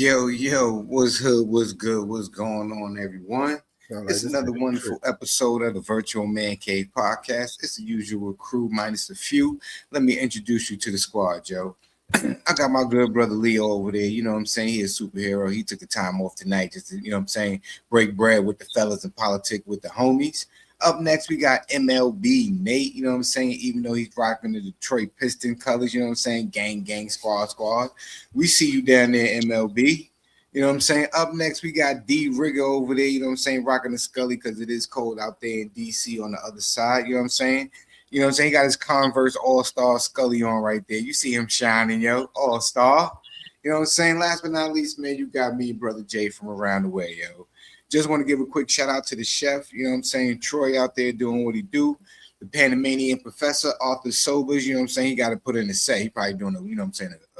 What's hood, what's good, what's going on, everyone? It's another wonderful episode of the Virtual Man Cave podcast. It's the usual crew minus a few. Let me introduce you to the squad, Joe. I got my good brother Leo over there. You know what I'm saying? He's a superhero. He took the time off tonight just to, break bread with the fellas and politic with the homies. Up next, we got MLB Nate, you know what I'm saying? Even though he's rocking the Detroit Piston colors, you know what I'm saying? Gang, gang, squad, squad. We see you down there, MLB. You know what I'm saying? Up next, we got D Rigger over there, you know what I'm saying? Rocking the Scully because it is cold out there in DC on the other side, you know what I'm saying? You know what I'm saying? He got his Converse All-Star Scully on right there. You see him shining, yo. All-Star. You know what I'm saying? Last but not least, man, you got me, Brother Jay, from around the way, yo. Just want to give a quick shout out to the chef, you know what I'm saying? Troy out there doing what he do. The Panamanian professor, Arthur Sobers, you know what I'm saying? He got to put in a set. He probably doing, a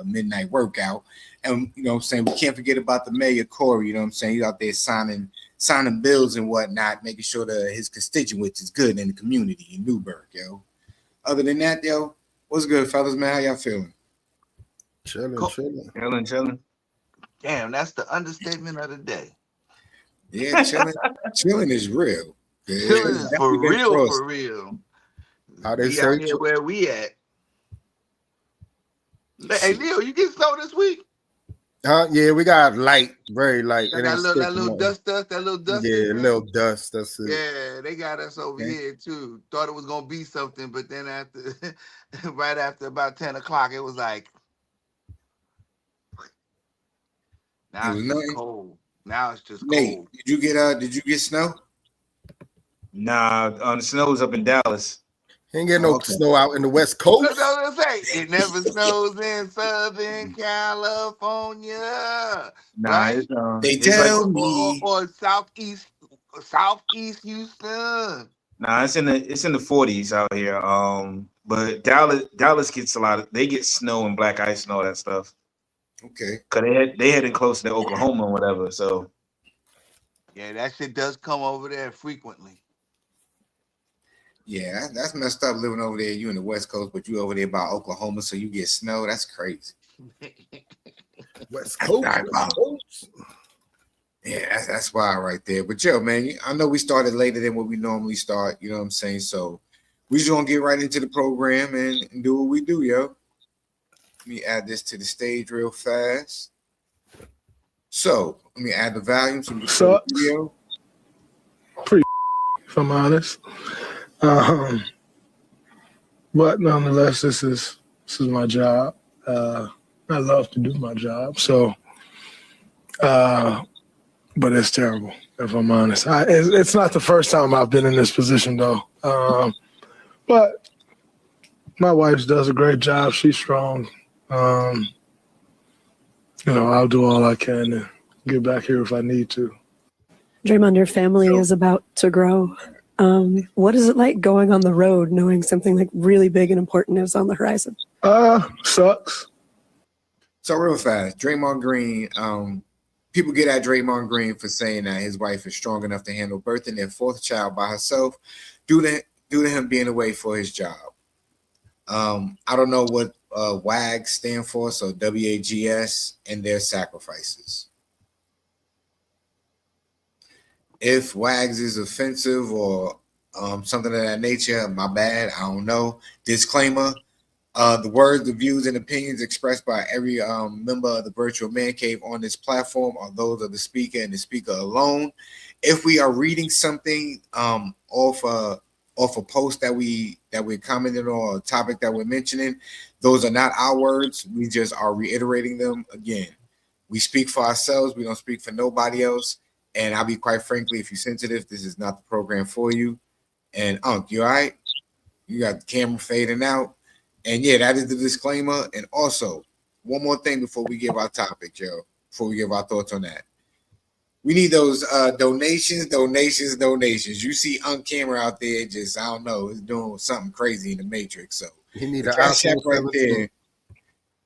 midnight workout. And, you know what I'm saying? We can't forget about the mayor, Corey, you know what I'm saying? He's out there signing bills and whatnot, making sure that his constituents is good in the community in Newburgh, yo. Other than that, yo, what's good, fellas, man? How y'all feeling? Chilling. Damn, that's the understatement of the day. Yeah, chilling is real. Yeah, chilling is for real. How they we say out here where we at. Hey, Leo, you get snow this week? Yeah, we got light, very light. That little dust. Yeah, little dust. That's it. Yeah, they got us over here too. Thought it was gonna be something, but then right after about 10 o'clock, it was like, now it's just cold. Now it's just Nate, cold. Did you get snow? Nah, the snow was up in Dallas. Ain't get no snow out in the West Coast. That's what I'm saying. It never snows in Southern California. Nah, right? They tell me or southeast Houston. Nah, it's in the 40s out here. But Dallas gets they get snow and black ice and all that stuff. Okay. Cause they heading close to Oklahoma or whatever. So yeah, that shit does come over there frequently. Yeah, that's messed up living over there. You in the West Coast, but you over there by Oklahoma, so you get snow. That's crazy. West Coast. Yeah, that's wild right there. But yo, man, I know we started later than what we normally start. You know what I'm saying? So we just gonna get right into the program and do what we do, yo. Let me add this to the stage real fast. So let me add the volume to the video. Pretty, if I'm honest. But nonetheless, this is my job. I love to do my job. So, but it's terrible, if I'm honest. It's not the first time I've been in this position, though. But my wife does a great job. She's strong. I'll do all I can to get back here if I need to. Draymond, your family is about to grow. What is it like going on the road knowing something like really big and important is on the horizon? Sucks. So real fast, Draymond Green, people get at Draymond Green for saying that his wife is strong enough to handle birthing their fourth child by herself due to him being away for his job. I don't know what WAGs stand for, so WAGS and their sacrifices. If WAGs is offensive or something of that nature, my bad. I don't know. Disclaimer: the words, the views, and opinions expressed by every member of the Virtual Man Cave on this platform are those of the speaker and the speaker alone. If we are reading something off a post that we're commenting on, or a topic that we're mentioning, those are not our words. We just are reiterating them again. We speak for ourselves. We don't speak for nobody else. And I'll be quite frankly, if you're sensitive, this is not the program for you. And you all right? You got the camera fading out. And yeah, that is the disclaimer. And also, one more thing before we give our topic, Joe, before we give our thoughts on that. We need those donations. You see camera out there, just, I don't know, it's doing something crazy in the Matrix. So you need the Cash App right there.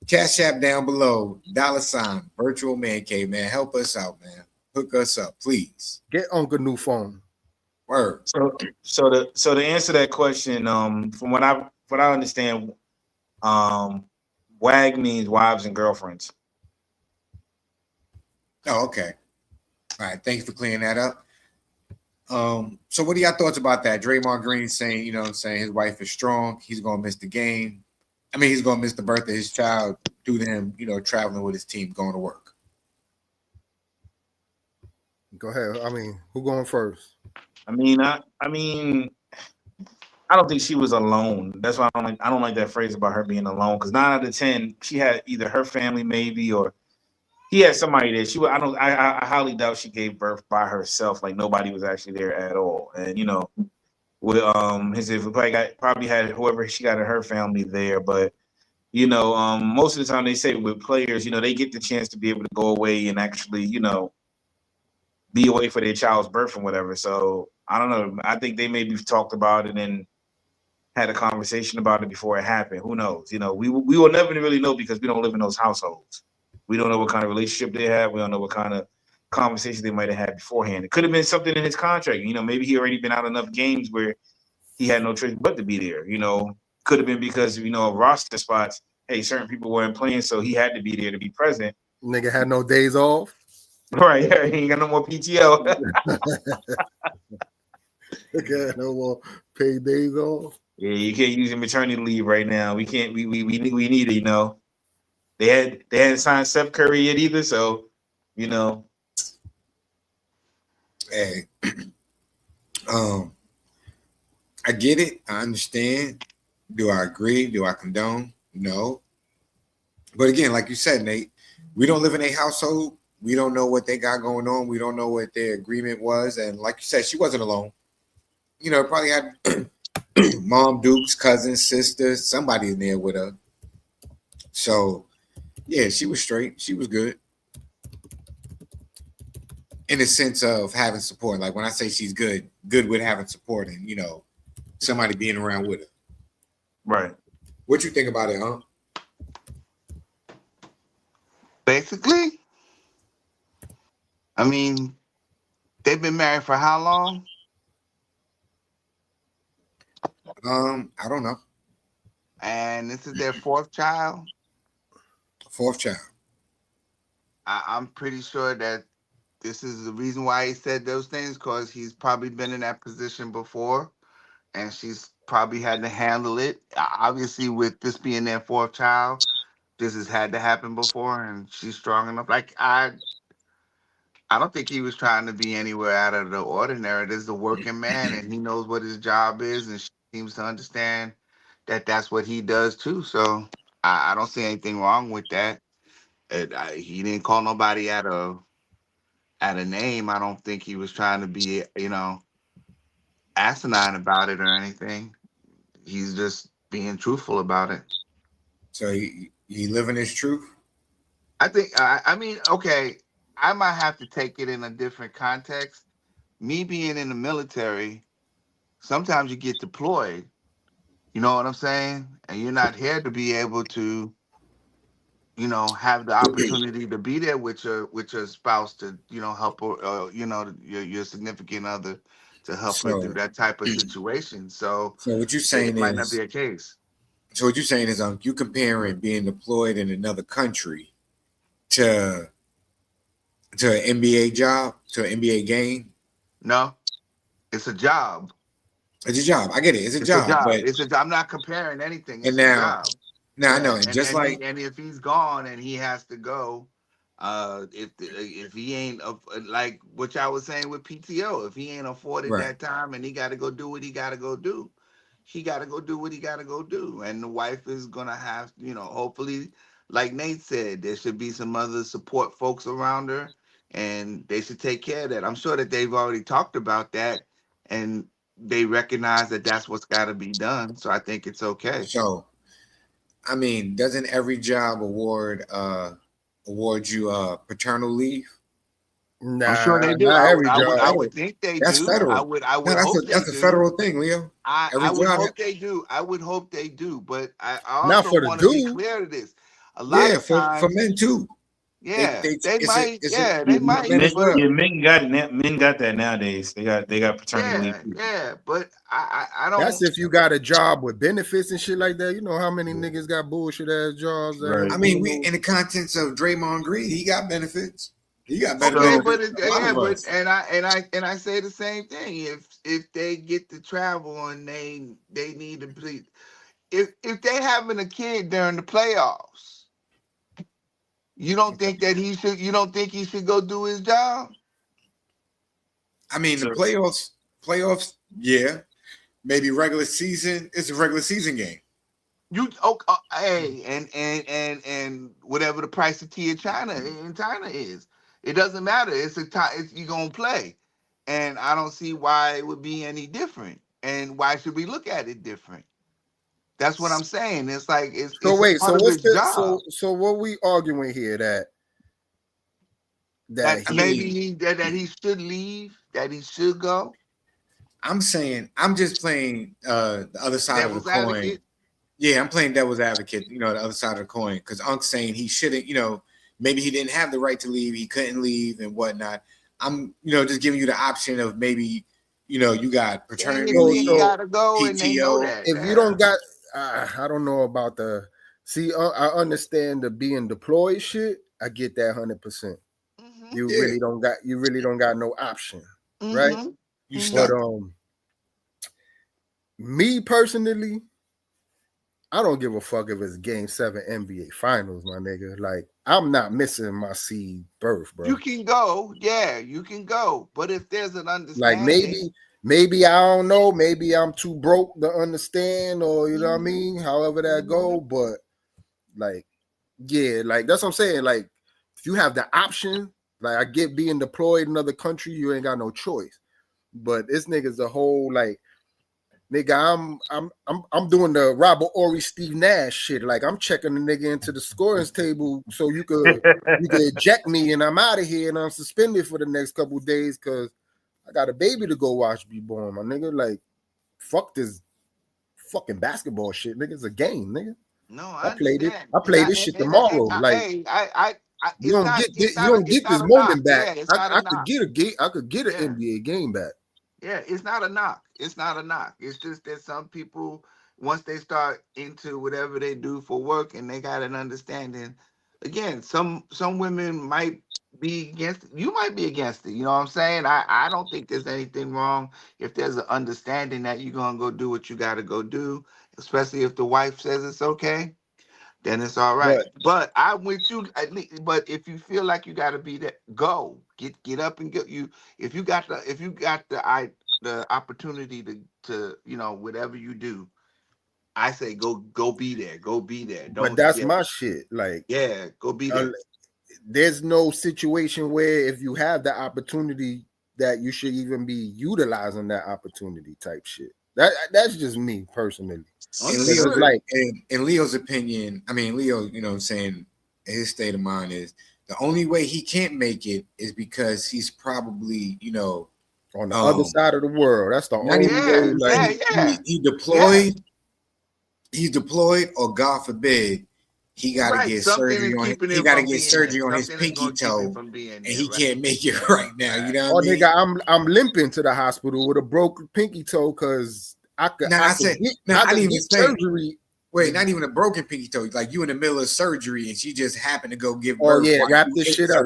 Cash App down below, $ Virtual Man Cave, man. Help us out, man. Hook us up, please. Get Uncle new phone. Word. So to answer that question, from what I understand, WAG means wives and girlfriends. Oh, okay. All right. Thanks for clearing that up. So what are your thoughts about that? Draymond Green saying, you know what I'm saying, his wife is strong. He's going to miss the game. I mean, he's going to miss the birth of his child due to him, you know, traveling with his team, going to work. Go ahead. I mean, who going first? I mean, I don't think she was alone. That's why I don't like that phrase about her being alone. Because 9 out of 10, she had either her family maybe or he had somebody there. I highly doubt she gave birth by herself. Like nobody was actually there at all. And you know, with probably had whoever she got in her family there. But you know, most of the time they say with players, you know, they get the chance to be able to go away and actually, you know, be away for their child's birth and whatever. So I don't know. I think they maybe talked about it and had a conversation about it before it happened. Who knows? You know, we will never really know because we don't live in those households. We don't know what kind of relationship they have. We don't know what kind of conversation they might have had beforehand. It could have been something in his contract. You know, maybe he already been out enough games where he had no choice but to be there. You know, could have been because, you know, of roster spots. Hey, certain people weren't playing, so he had to be there to be present. Nigga had no days off. Right. He ain't got no more PTO. Nigga no more paid days off. Yeah, you can't use your maternity leave right now. We can't. We need it. You know, they hadn't signed Steph Curry yet either. So, you know, Hey, I get it. I understand. Do I agree? Do I condone? No. But again, like you said, Nate, we don't live in a household. We don't know what they got going on. We don't know what their agreement was. And like you said, she wasn't alone. You know, probably had mom, Dukes, cousins, sisters, somebody in there with her. So, yeah, she was straight. She was good. In the sense of having support. Like when I say she's good with having support and, you know, somebody being around with her. right. What you think about it, huh? Basically, I mean, they've been married for how long? I don't know. And this is their fourth child. Fourth child. I'm pretty sure that this is the reason why he said those things, because he's probably been in that position before, and she's probably had to handle it. Obviously, with this being their fourth child, this has had to happen before, and she's strong enough. Like I don't think he was trying to be anywhere out of the ordinary. This is a working man, and he knows what his job is, and she seems to understand that that's what he does too. So I don't see anything wrong with that. He didn't call nobody out of a name. I don't think he was trying to be, you know, asinine about it or anything. He's just being truthful about it. So he living his truth? I think, I mean, okay, I might have to take it in a different context. Me being in the military, sometimes you get deployed. You know what I'm saying? And you're not here to be able to, you know, have the opportunity to be there with your spouse to, you know, help her, you know, your significant other to help her through that type of situation. So what you're saying it might not is, be a case. So what you're saying is, you comparing being deployed in another country to an NBA job, to an NBA game? No, it's a job. It's a job. I get it. It's a job. But It's a job. I'm not comparing anything. It's and a now, job. I know. And And if he's gone and he has to go, if he ain't like what I was saying with PTO, if he ain't afforded that time and he got to go do what he got to go do, he got to go do what he got to go do. And the wife is gonna have, you know, hopefully, like Nate said, there should be some other support folks around her, and they should take care of that. I'm sure that they've already talked about that, and they recognize that that's what's got to be done. So I think it's okay. So, I mean, doesn't every job award you paternal leave? Nah, I'm sure they do. I would think they that's do. Federal. I would hope that's a federal thing, Leo. I would hope they do. I would hope they do. But I Not also for the want to be dude. clear to this. A lot of times, for men too. Yeah, they might. Men got that nowadays. They got paternity leave. Yeah, but I don't. That's if you got a job with benefits and shit like that. You know how many niggas got bullshit ass jobs? Right. I mean, we in the contents of Draymond Green, he got benefits. He got better Okay, than but a lot yeah, of but us. and I say the same thing. If they get to travel and they need to play, if they having a kid during the playoffs, you don't think that he should? You don't think he should go do his job? I mean, the playoffs, yeah. Maybe regular season. It's a regular season game. Hey, and whatever the price of tea in China is, it doesn't matter. It's a time. You gonna play, and I don't see why it would be any different. And why should we look at it different? That's what I'm saying. It's like So it's a wait, part so of what's his the job. so what we arguing here that That he, maybe that he should leave. That he should go. I'm saying I'm just playing the other side of the Devil's coin. advocate. Yeah, I'm playing devil's advocate, the other side of the coin. Because Unk's saying he shouldn't, maybe he didn't have the right to leave, he couldn't leave and whatnot. I'm, just giving you the option of maybe, you got paternity Technically, he leave, gotta go, and they know PTO. that. if you don't got, I don't know about the. See, I understand the being deployed shit. I get that 100%. Mhm. You Yeah. really don't got no option, Mhm. right? You But stuck. me personally, I don't give a fuck if it's Game 7 NBA Finals, my nigga. Like, I'm not missing my seed birth, bro. You can go, yeah, you can go. But if there's an Like, understanding, maybe I don't know. Maybe I'm too broke to understand, or you know what I Mhm. mean. However that go, but like, yeah, like that's what I'm saying. Like, if you have the option, like I get being deployed in another country, you ain't got no choice. But this nigga's a whole like, nigga, I'm doing the Robert Ory, Steve Nash shit. Like I'm checking the nigga into the scoring table so you could eject me and I'm out of here and I'm suspended for the next couple of days because I got a baby to go watch be born, my nigga. Like, fuck this fucking basketball shit, nigga. It's a game, nigga. no, I I played it. understand. I play this shit tomorrow. Like you don't get this, you don't get it's not this a knock. moment back. Yeah, it's not a I knock. could get an Yeah. NBA game back. Yeah, it's not a knock. It's not a knock. It's just that some people, once they start into whatever they do for work and they got an understanding, again, some women might be against it. You might be against it. You know what I'm saying? I don't think there's anything wrong if there's an understanding that you're gonna go do what you gotta go do, especially if the wife says it's okay. Then it's all right. But I'm with you. But if you feel like you got to be there, go get up and get you. If you got the opportunity to whatever you do, I say go be there. Go be there. But Don't that's my shit. Like, go be there. there's no situation where if you have the opportunity that you should even be utilizing that opportunity type shit. That's just me personally. In Leo's opinion, I mean, Leo, what I'm saying, his state of mind is the only way he can't make it is because he's probably, on the other side of the world. That's the only way. Like, he deployed. He's deployed, or God forbid, he got to get surgery on. He got to get surgery on his pinky toe, and he can't make it right now. You know what I mean? Nigga, I'm limping to the hospital with a broken pinky toe because I didn't get surgery. Wait, not even a broken pinky toe. Like you in the middle of surgery, and she just happened to go give birth. Oh yeah, wrap this shit up.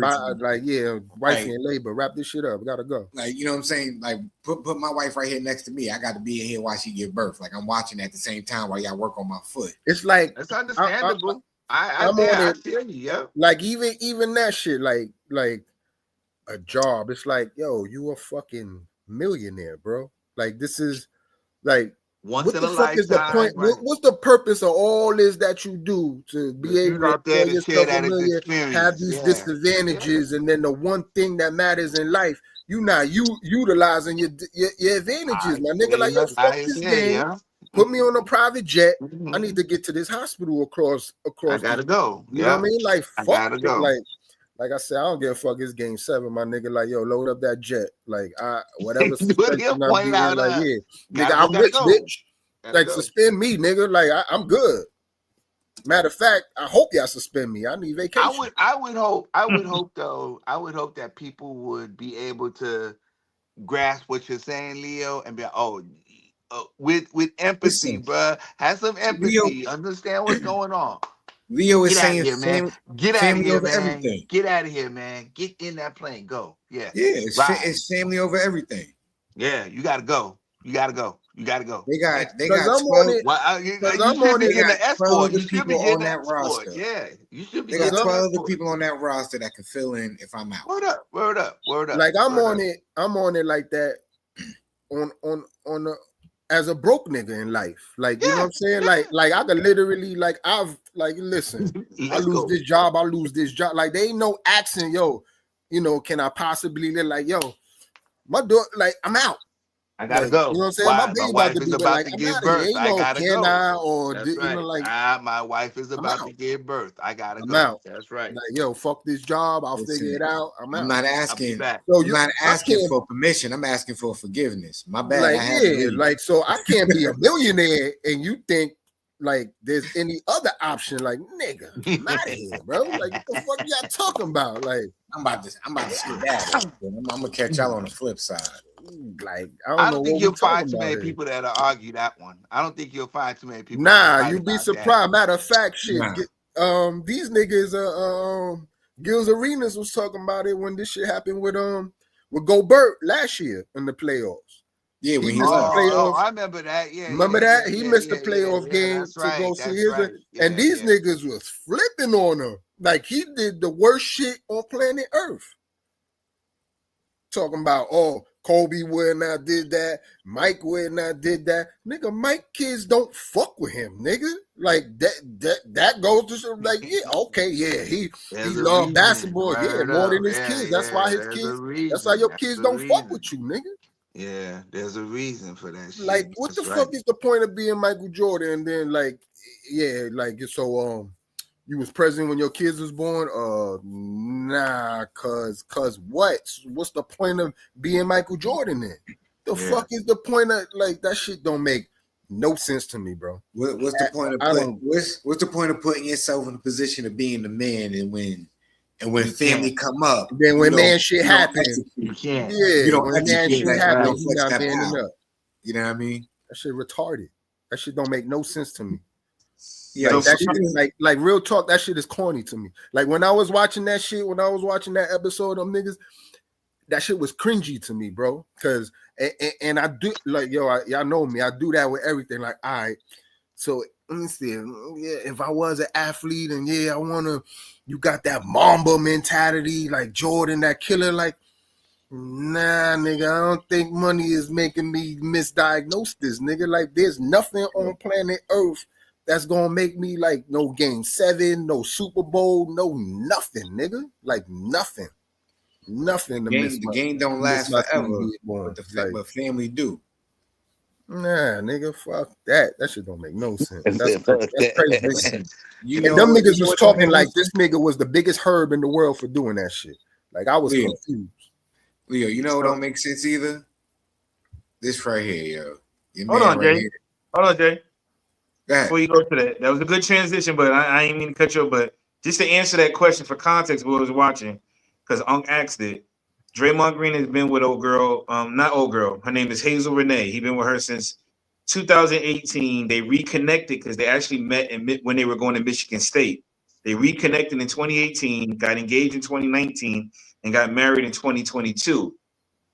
Wifey in labor. Wrap this shit up. Gotta go. Like, you know what I'm saying? Like put my wife right here next to me. I got to be in here while she give birth. Like I'm watching at the same time while y'all work on my foot. It's like that's understandable. I feel you. Yeah. Like even that shit. Like a job. It's like, yo, you a fucking millionaire, bro. Like this is like. Once what in the a fuck lifetime, is the point? right? What's the purpose of all this that you do to be able to there to share that experience, have these disadvantages, and then the one thing that matters in life, you not utilizing your advantages, my nigga. Like, yo, fuck this game. Yeah. Put me on a private jet. I need to get to this hospital across. I gotta go. You know what I mean? Like, fuck. I gotta go. Like I said, I don't give a fuck. It's Game 7, my nigga. Like, yo, load up that jet. Like, whatever suspension I'm being, like, yeah, nigga, I'm rich, bitch. Like, suspend me, nigga. Like, I'm good. Matter of fact, I hope y'all suspend me. I need vacation. I would hope though. I would hope that people would be able to grasp what you're saying, Leo, and be with empathy, bruh. Have some empathy. Leo, understand what's going on. Leo is Get out of saying here, man. Get out of family here, over man. everything. Get out of here, man. Get in that plane. Go. Yeah. Yeah, Right. it's family over everything. Yeah, you gotta go. You gotta go. You gotta go. They got I'm 12. on it. Well, you I'm should on be it. getting They the got 12 escort. other You should be people getting on the that escort. roster. Yeah, you should be They got getting 12 the other escort. people on that roster that can fill in if I'm out. Word up. Word up. Word up. Like I'm word on up. it. I'm on it like that. On the as a broke nigga in life. Like you know what I'm saying? Yeah. Like I could literally listen. I Let's lose go. this job. I lose this job. Like they ain't no accent, yo. You know, can I possibly live like yo? My daughter, like I'm out. I gotta Like, go. you know what I'm saying? Why? My My baby about wife to is be, but about like to I'm give out of here. birth. Ain't I no gotta can go. I or That's you know right. like My wife is I'm about out. to give birth. I gotta I'm go. out. That's right. Like yo, fuck this job. I'll Listen, figure it out. I'm out. I'm not I'll be asking. back. So I'm not I asking can't for permission. I'm asking for forgiveness. My bad. like I had to yeah, leave. like so I can't be a millionaire and you think like there's any other option. Like nigga, I'm out of here, bro. Like what the fuck y'all talking about? Like I'm about to skedaddle. I'm gonna catch y'all on the flip side. I I don't know don't think what we you'll find talking too about many here. people that'll argue that one. I don't think you'll find too many people Nah, that'll you fight be about surprised. Matter of fact, shit. Nah. These niggas, Gills Arenas was talking about it when this shit happened with Gobert last year in the playoffs. Yeah, when he missed the left. playoff. I remember that. Yeah, Remember yeah, that? yeah, He yeah, missed yeah, the playoff yeah, game that's to right, go see that's his. right. And Yeah, these yeah. niggas was flipping on him. Like he did the worst shit on planet Earth. Talking about, oh, Kobe would not did that. Mike would not did that. Nigga, Mike kids don't fuck with him, nigga. Like that goes to some like, yeah, okay, yeah, he loved basketball, yeah, more than his kids. That's why his kids, that's why your kids don't fuck with you, nigga. Yeah, there's a reason for that shit. Like, what the fuck is the point of being Michael Jordan? And then like, yeah, like so you was present when your kids was born? Nah, cause what? What's the point of being Michael Jordan then? The fuck is the point of like that shit don't make no sense to me, bro. What's the point of what's the point of putting yourself in a position of being the man and when family come up, then when man shit happens, you can't. Yeah, don't when man shit happens, you not standing standing up. You know what I mean? That shit retarded. That shit don't make no sense to me. Yeah, like, that shit is like real talk. That shit is corny to me. Like when I was watching that shit, when I was watching that episode of niggas, that shit was cringy to me, bro. Cause and I do like y'all know me. I do that with everything. Like, all right, so let me see. Yeah, if I was an athlete and I wanna, you got that Mamba mentality, like Jordan, that killer. Like, nah, nigga, I don't think money is making me misdiagnose this, nigga. Like, there's nothing on planet Earth that's gonna make me like no Game 7, no Super Bowl, no nothing, nigga. Like nothing. Nothing to miss. The game don't last forever, but family do. Nah, nigga, fuck that. That shit don't make no sense. That's crazy. And them niggas was talking like this nigga was the biggest herb in the world for doing that shit. Like I was confused. Leo, you know what don't make sense either? This right here, yo. Hold on, Jay. Hold on, Jay. Before you go to that was a good transition, but I ain't mean to cut you off. But just to answer that question for context, we was watching because Unc asked it. Draymond Green has been with old girl, not old girl. Her name is Hazel Renee. He's been with her since 2018. They reconnected because they actually met when they were going to Michigan State. They reconnected in 2018, got engaged in 2019, and got married in 2022.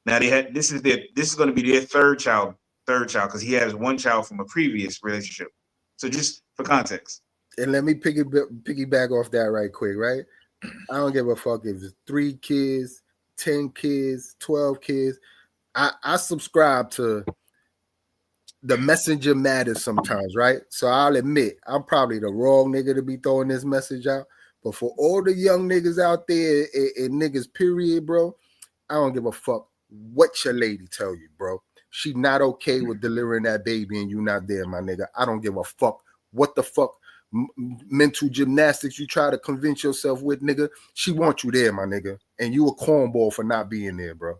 Now this is going to be their third child because he has one child from a previous relationship. So just for context. And let me piggyback off that right quick, right? I don't give a fuck if it's 3 kids, 10 kids, 12 kids. I subscribe to the messenger matters sometimes, right? So I'll admit I'm probably the wrong nigga to be throwing this message out. But for all the young niggas out there and niggas, period, bro, I don't give a fuck what your lady tell you, bro. She not okay with delivering that baby and you not there, my nigga. I don't give a fuck what the fuck mental gymnastics you try to convince yourself with, nigga. She want you there, my nigga. And you a cornball for not being there, bro.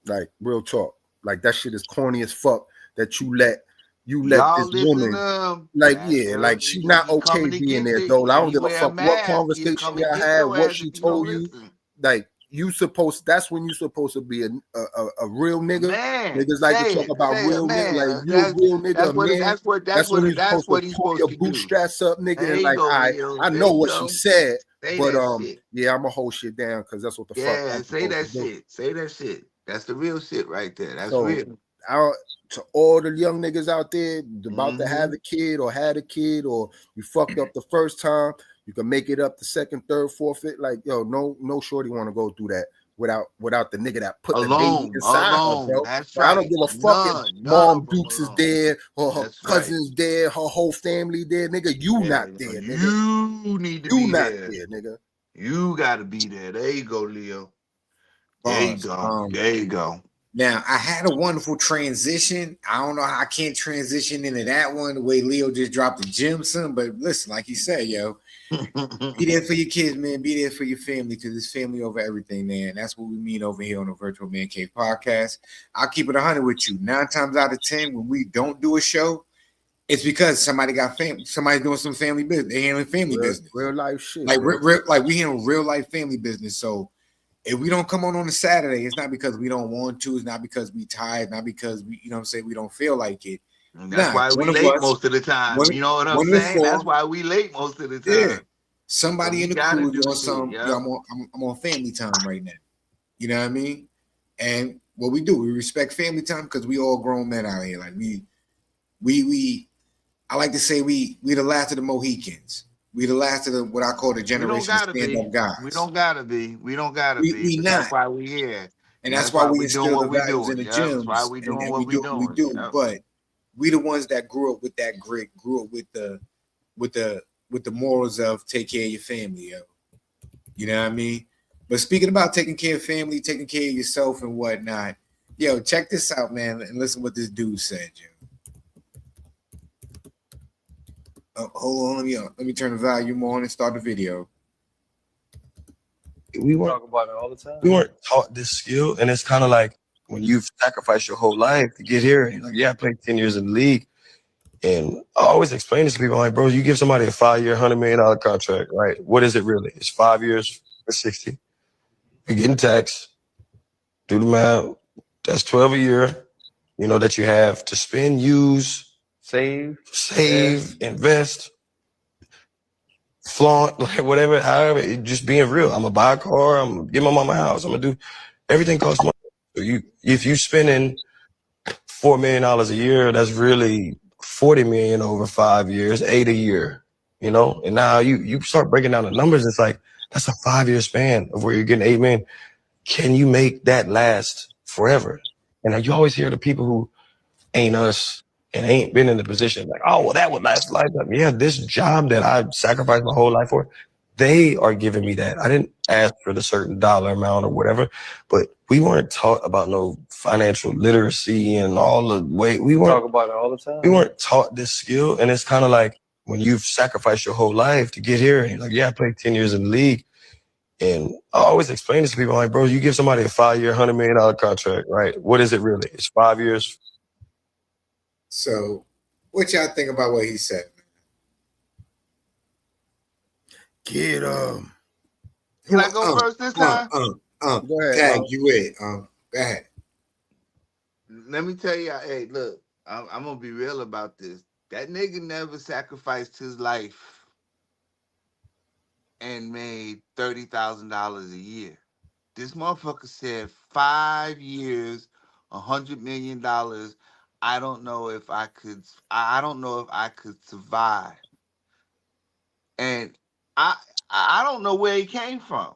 Like, real talk. Like, that shit is corny as fuck that you let this woman, like, like, she not okay being there, though. I don't give a fuck what conversation y'all had, what she told you. Like, that's when you supposed to be a real nigga. Man, Niggas like to talk about real nigga, like you a real nigga, that's when you're what supposed he's to pull supposed your to do. bootstraps up, nigga, There and you like, go, all right, Leo. I There know you what go. she said, Say but that shit. yeah, I'm gonna hold shit down because that's what the fuck Yeah, I'm say that supposed to do. shit. Say that shit. That's the real shit right there. That's So, real. To all the young niggas out there about to have a kid or had a kid, or you fucked up the first time, you can make it up the second, third, fourth. Like, yo, no shorty want to go through that without the nigga that put the baby inside her, bro. That's But I don't give a fuck if Mom Dukes is dead or her cousins dead, her whole family dead, nigga. You not there, nigga. You need to you be not there, nigga. You gotta be there. There you go, Leo. There you Bars. go. There you go. Now, I had a wonderful transition. I don't know how I can't transition into that one the way Leo just dropped the gym, son. But listen, like he said, yo, be there for your kids, man. Be there for your family, because it's family over everything, man. That's what we mean over here on the Virtual Man Cave podcast. I'll keep it 100 with you. 9 times out of 10, when we don't do a show, it's because somebody got family. Somebody's doing some family business. They're handling family business, real life shit. Like we handle real life family business. So if we don't come on a Saturday, it's not because we don't want to. It's not because we tired. Not because we, you know what I'm saying, we don't feel like it. And that's why we late most of the time. You know what I'm saying? That's why we late most of the time. Yeah. Somebody in the crew is on some, I'm on family time right now. You know what I mean? And what we do, we respect family time because we all grown men out here. Like we I like to say we the last of the Mohicans. We the last of the what I call the generation of stand-up guys. We don't gotta be. We not. That's why we here. And that's why we instill the values in the gyms. That's why we doing what we doing. We do. But we the ones that grew up with that grit, grew up with the morals of take care of your family, yo. You know what I mean? But speaking about taking care of family, taking care of yourself and whatnot, yo, check this out, man, and listen what this dude said, yo. Hold on, let me turn the volume on and start the video. We weren't talk about it all the time. We weren't taught this skill, and it's kind of like when you've sacrificed your whole life to get here. Like, yeah, I played 10 years in the league, and I always explain this to people. I'm like, bro, you give somebody a 5-year, $100 million contract, right? What is it really? It's 5 years for 60. You're getting taxed. Do the math. That's 12 a year. You know that you have to spend, use. Save, invest, flaunt, like whatever, however, just being real. I'm gonna buy a car, I'm gonna get my mama a house, I'm gonna do everything costs money. So if you spending $4 million a year, that's really 40 million over 5 years, 8 a year, you know? And now you start breaking down the numbers, it's like that's a 5-year span of where you're getting 8 million. Can you make that last forever? And you always hear the people who ain't us and ain't been in the position like, oh, well, that would last a lifetime. Yeah, this job that I sacrificed my whole life for, they are giving me that. I didn't ask for the certain dollar amount or whatever, but we weren't taught about no financial literacy and all the way. We weren't talk about it all the time. We weren't taught this skill, and it's kind of like when you've sacrificed your whole life to get here. And you're like, yeah, I played 10 years in the league, and I always explain this to people. I'm like, bro, you give somebody a 5-year, $100 million contract, right? What is it really? It's 5 years. So, what y'all think about what he said? Kid, can I go first this time? Go ahead. Tag you it. Go ahead. Let me tell you, hey, look, I'm gonna be real about this. That nigga never sacrificed his life and made $30,000 a year. This motherfucker said 5 years, $100 million. I don't know if I could survive. And I don't know where he came from.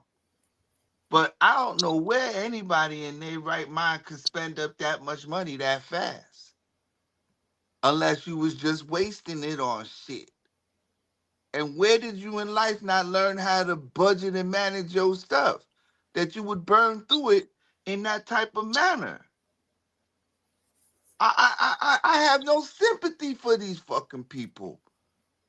But I don't know where anybody in their right mind could spend up that much money that fast. Unless you was just wasting it on shit. And where did you in life not learn how to budget and manage your stuff? That you would burn through it in that type of manner. I have no sympathy for these fucking people.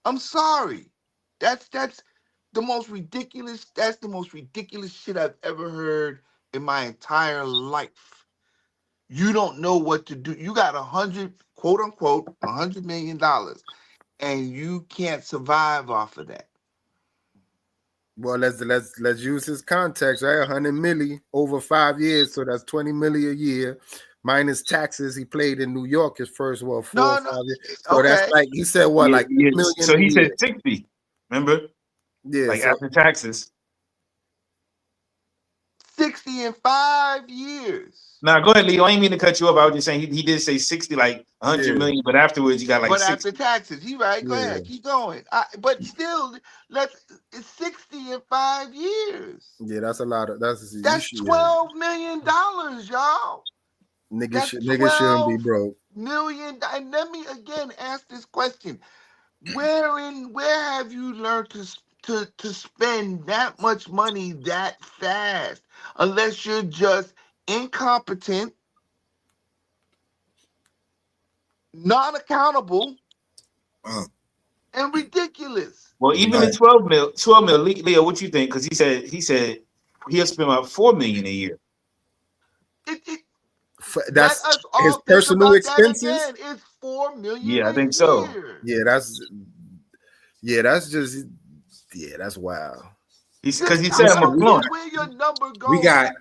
I'm sorry. That's the most ridiculous. That's the most ridiculous shit I've ever heard in my entire life. You don't know what to do. You got quote unquote, $100 million, and you can't survive off of that. Well, let's use his context, right? 100 milli over 5 years, so that's 20 milli a year, minus taxes. He played in New York his first 4 or 5 years, so that's Okay. like he said what, like 8 million. So he a said year. 60. Remember? Yeah, Like so, after taxes. 60 in 5 years. Now go ahead, Leo. I ain't mean to cut you off. I was just saying he did say 60, like 100 million, but afterwards you got like but 60. after taxes, he right. Go ahead, keep going. But still, it's 60 in 5 years. Yeah, that's a lot of that's $12 million, y'all. Niggas shouldn't be broke. Million. And let me again ask this question: Where have you learned to spend that much money that fast? Unless you're just incompetent, non-accountable, and ridiculous. Well, even the 12 mil, Leo, what you think? Because he said he'll spend about 4 million a year. That's his personal expenses. It's 4 million. Yeah, I think so. Yeah, that's wild. Because he said I'm a blunt. Where your number goes?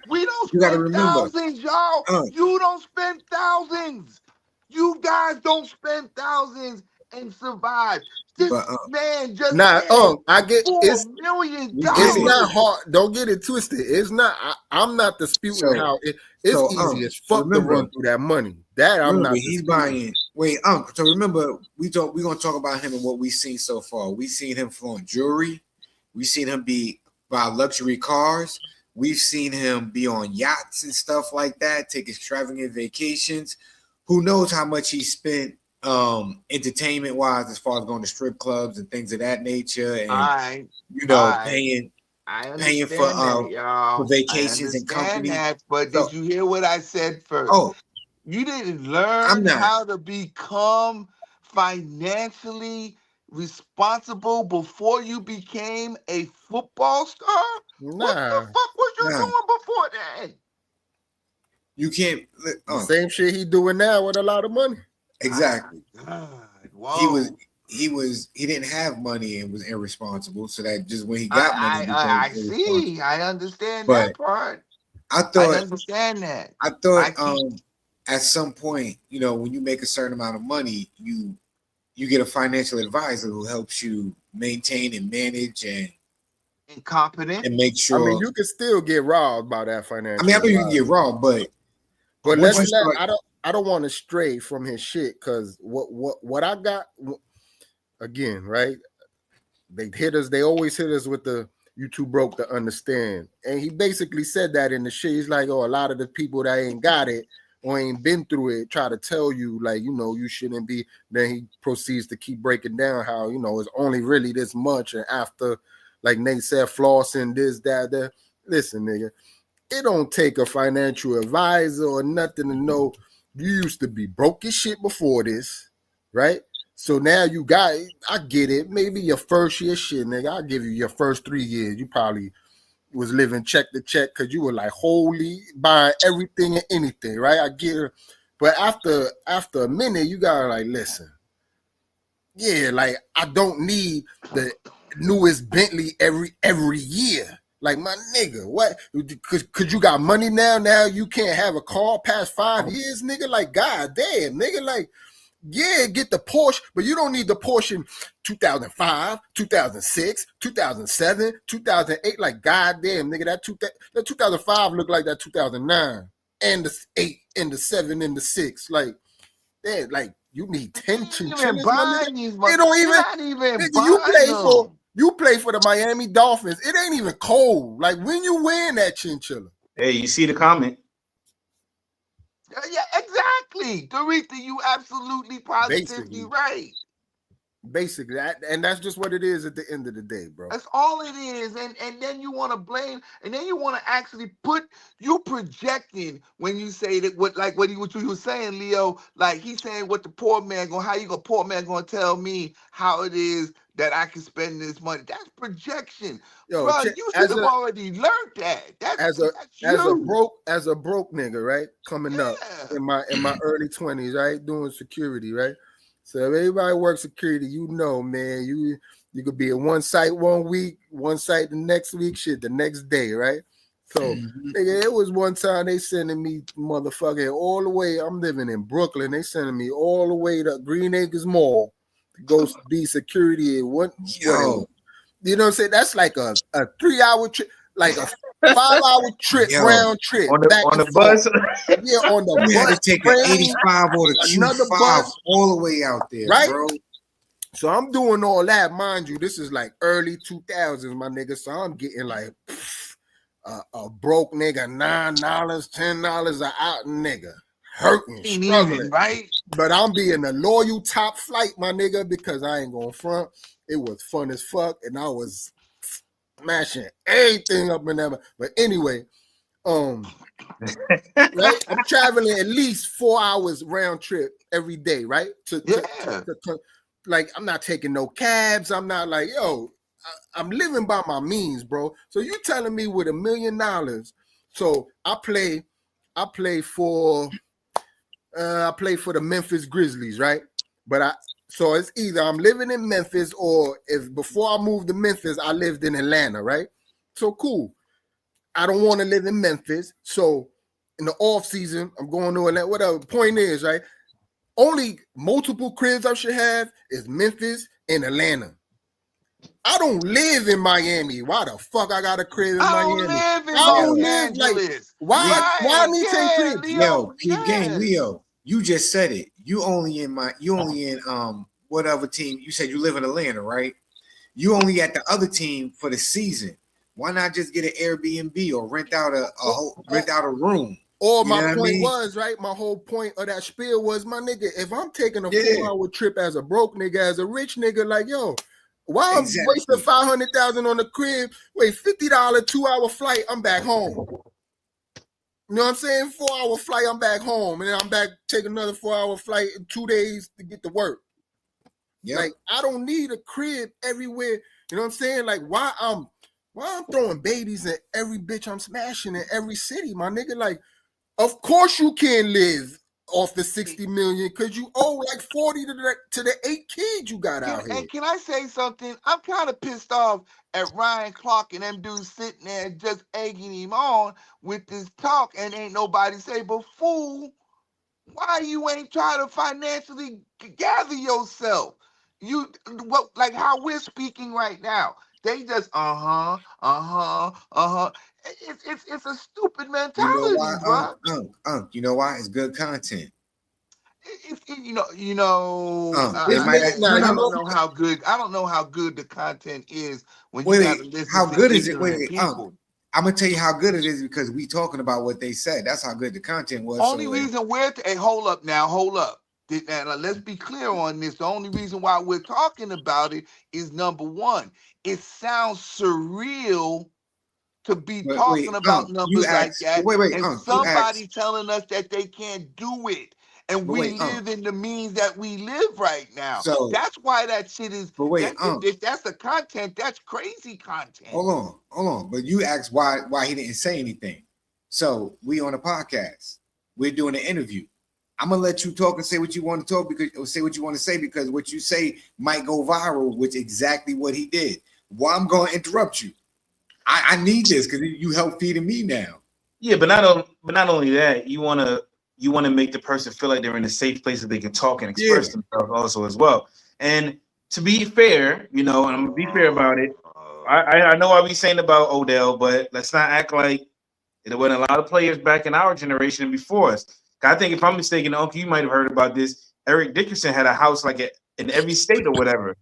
We don't spend thousands, y'all. You don't spend thousands. You guys don't spend thousands and survive. This man just I get $4 million. It's not hard. Don't get it twisted. It's not. I'm not disputing how it's easy as fuck to run through that money. That I'm not. He's buying. Wait, so remember we're gonna talk about him and what we've seen so far. We've seen him flaunt jewelry. We've seen him buy luxury cars. We've seen him be on yachts and stuff like that, take extravagant vacations. Who knows how much he spent entertainment wise as far as going to strip clubs and things of that nature, and paying for vacations and company. But did you hear what I said first? You didn't learn how to become financially responsible before you became a football star? What the fuck was you doing before that? You can't. Same shit he doing now with a lot of money. Exactly. Wow. He didn't have money and was irresponsible. So that just when he got money, I understand that part. I understand that. I thought at some point, when you make a certain amount of money, you get a financial advisor who helps you maintain and manage and incompetent and make sure. I mean, you can still get robbed by that financial. I know you can get robbed, but I don't want to stray from his shit because what I got again, right? They always hit us with the you too broke to understand. And he basically said that in the shit. He's like, a lot of the people that ain't got it or ain't been through it try to tell you, like, you shouldn't be. Then he proceeds to keep breaking down how, it's only really this much. And after, like Nate said, flossing, this, that. Listen, nigga, it don't take a financial advisor or nothing to know you used to be broke as shit before this, right? So now you got it. I get it. Maybe your first year shit, nigga. I'll give you your first 3 years. You probably was living check to check because you were like wholly buying everything and anything, right? I get it. But after a minute, you gotta like, listen. Yeah, like I don't need the newest Bentley every year. Like, my nigga, what? Cause you got money now? Now you can't have a car past 5 years, nigga? Like, goddamn, nigga, like, yeah, get the Porsche, but you don't need the Porsche in 2005, 2006, 2007, 2008. Like, goddamn, nigga, that 2005 looked like that 2009 and the 8 and the 7 and the 6. Like, yeah, like you need 10 chinchillas, my nigga. They don't even nigga, you play for the Miami Dolphins. It ain't even cold. Like, when you wearing that chinchilla? Hey, you see the comment? Yeah, exactly. Doretha, you absolutely positively right. Basically, and that's just what it is at the end of the day, bro. That's all it is. And then you want to blame, and then you want to actually you projecting when you say that what you were saying, Leo, like he's saying what the poor man poor man gonna tell me how it is that I can spend this money. That's projection. Yo, bro, you should have already learned that. As a broke nigga, right? Coming up in my early 20s, right? Doing security, right? So if everybody works security, man, You could be in one site 1 week, one site the next week, shit, the next day, right? So, nigga, it was one time they sending me motherfucking all the way. I'm living in Brooklyn. They sending me all the way to Green Acres Mall to go be security at one. Yo. You know what I'm saying? That's like a 3-hour trip, like a 5-hour trip, round trip. On the bus. Yeah, on the you bus. had to take an 85 or the another Q5 bus all the way out there, right? bro. So I'm doing all that, mind you. This is like early 2000s, my nigga. So I'm getting like a broke nigga $9, $10 an hour, nigga, hurting, struggling, right? But I'm being a loyal top flight, my nigga, because I ain't gonna front. It was fun as fuck, and I was smashing everything up and ever. But anyway, right? I'm traveling at least 4 hours round trip every day, right? Like I'm not taking no cabs. I'm not like, yo, I'm living by my means, bro. So you telling me with $1 million? So I play for the Memphis Grizzlies, right? But so it's either I'm living in Memphis or if before I moved to Memphis, I lived in Atlanta, right? So cool. I don't want to live in Memphis. So in the off season, I'm going to Atlanta. Whatever. Point is, right? Only multiple cribs I should have is Memphis and Atlanta. I don't live in Miami. Why the fuck I got a crib in Miami? I don't live like why I need 10 cribs? Yo, game, Leo. You just said it. You only in whatever team. You said you live in Atlanta, right? You only at the other team for the season. Why not just get an Airbnb or rent out a room? Or my point was, right? My whole point of that spiel was, my nigga, if I'm taking a 4-hour trip as a broke nigga, as a rich nigga, like, yo, why I'm wasting $500,000 on the crib? Wait, $50 2-hour flight, I'm back home. You know what I'm saying? 4-hour flight, I'm back home, and then I'm back take another 4-hour flight in 2 days to get to work. Yep. Like I don't need a crib everywhere. You know what I'm saying? Like why I'm throwing babies at every bitch I'm smashing in every city, my nigga. Like, of course you can't live off the 60 million because you owe like 40 to the 8 kids you got out here. And can I say something? I'm kind of pissed off at Ryan Clark and them dudes sitting there just egging him on with this talk, and ain't nobody say, but fool, why you ain't trying to financially gather yourself? You what like how we're speaking right now. They just It's a stupid mentality, bro. You know why? It's good content. I don't know how good. I don't know how good the content is when you got to listen. How to good is it? people. I'm gonna tell you how good it is because we talking about what they said. That's how good the content was. Only reason hold up. Now, let's be clear on this. The only reason why we're talking about it is number one, it sounds surreal to be talking about numbers like that. And somebody telling us that they can't do it. And we live in the means that we live right now. So that's why that shit is. If that's the content, that's crazy content. Hold on. But you asked why he didn't say anything. So we on a podcast. We're doing an interview. I'm gonna let you talk and say what you want to talk say what you want to say because what you say might go viral, which exactly what he did. Well, I'm gonna interrupt you. I need this because you help feeding me now. Yeah, but not only that, you want to make the person feel like they're in a safe place that they can talk and express themselves also as well. And to be fair, and I'm gonna be fair about it. I know I be saying about Odell, but let's not act like there wasn't a lot of players back in our generation and before us. I think if I'm mistaken, Uncle, you might have heard about this. Eric Dickerson had a house like in every state or whatever.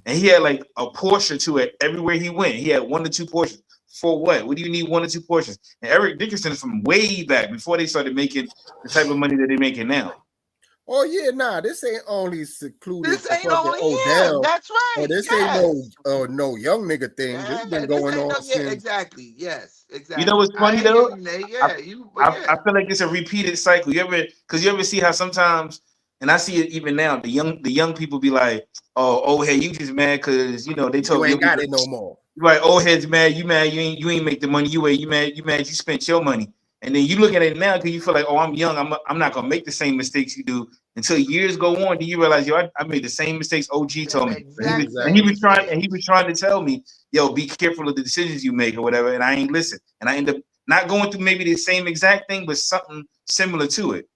And he had like a Porsche to it everywhere he went. He had 1 to 2 Porsches. For what? What do you need 1 or 2 Porsches? And Eric Dickerson is from way back before they started making the type of money that they're making now. Oh yeah, this ain't only secluded. This ain't only Odell. That's right. Or this ain't no young nigga thing. This has been going on since. Exactly. Yes. Exactly. You know what's funny though? I feel like it's a repeated cycle. You ever see how sometimes, and I see it even now, the young people be like, oh hey, you just mad because they told you ain't got it no more. Right, old heads mad, you ain't make the money, you mad, you spent your money. And then you look at it now because you feel like, oh, I'm young. I'm not gonna make the same mistakes you do until years go on. Then you realize, yo, I made the same mistakes OG told me. Exactly. And he was trying to tell me, yo, be careful of the decisions you make or whatever. And I ain't listen. And I end up not going through maybe the same exact thing, but something similar to it.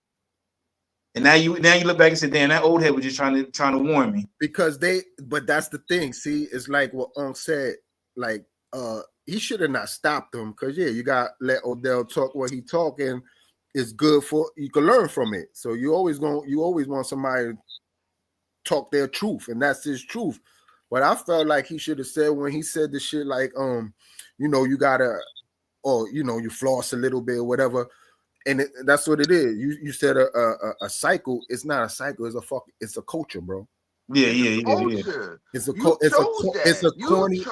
And now you look back and say, damn, that old head was just trying to warn me. Because but that's the thing. See, it's like what said, like he should have not stopped him, because you got let Odell talk what he talking is good for, you can learn from it. So you always want somebody to talk their truth, and that's his truth. But I felt like he should have said, when he said the shit like you gotta, or you floss a little bit or whatever. And that's what it is. You said a cycle. It's not a cycle. It's a culture, bro. Yeah. It's a corny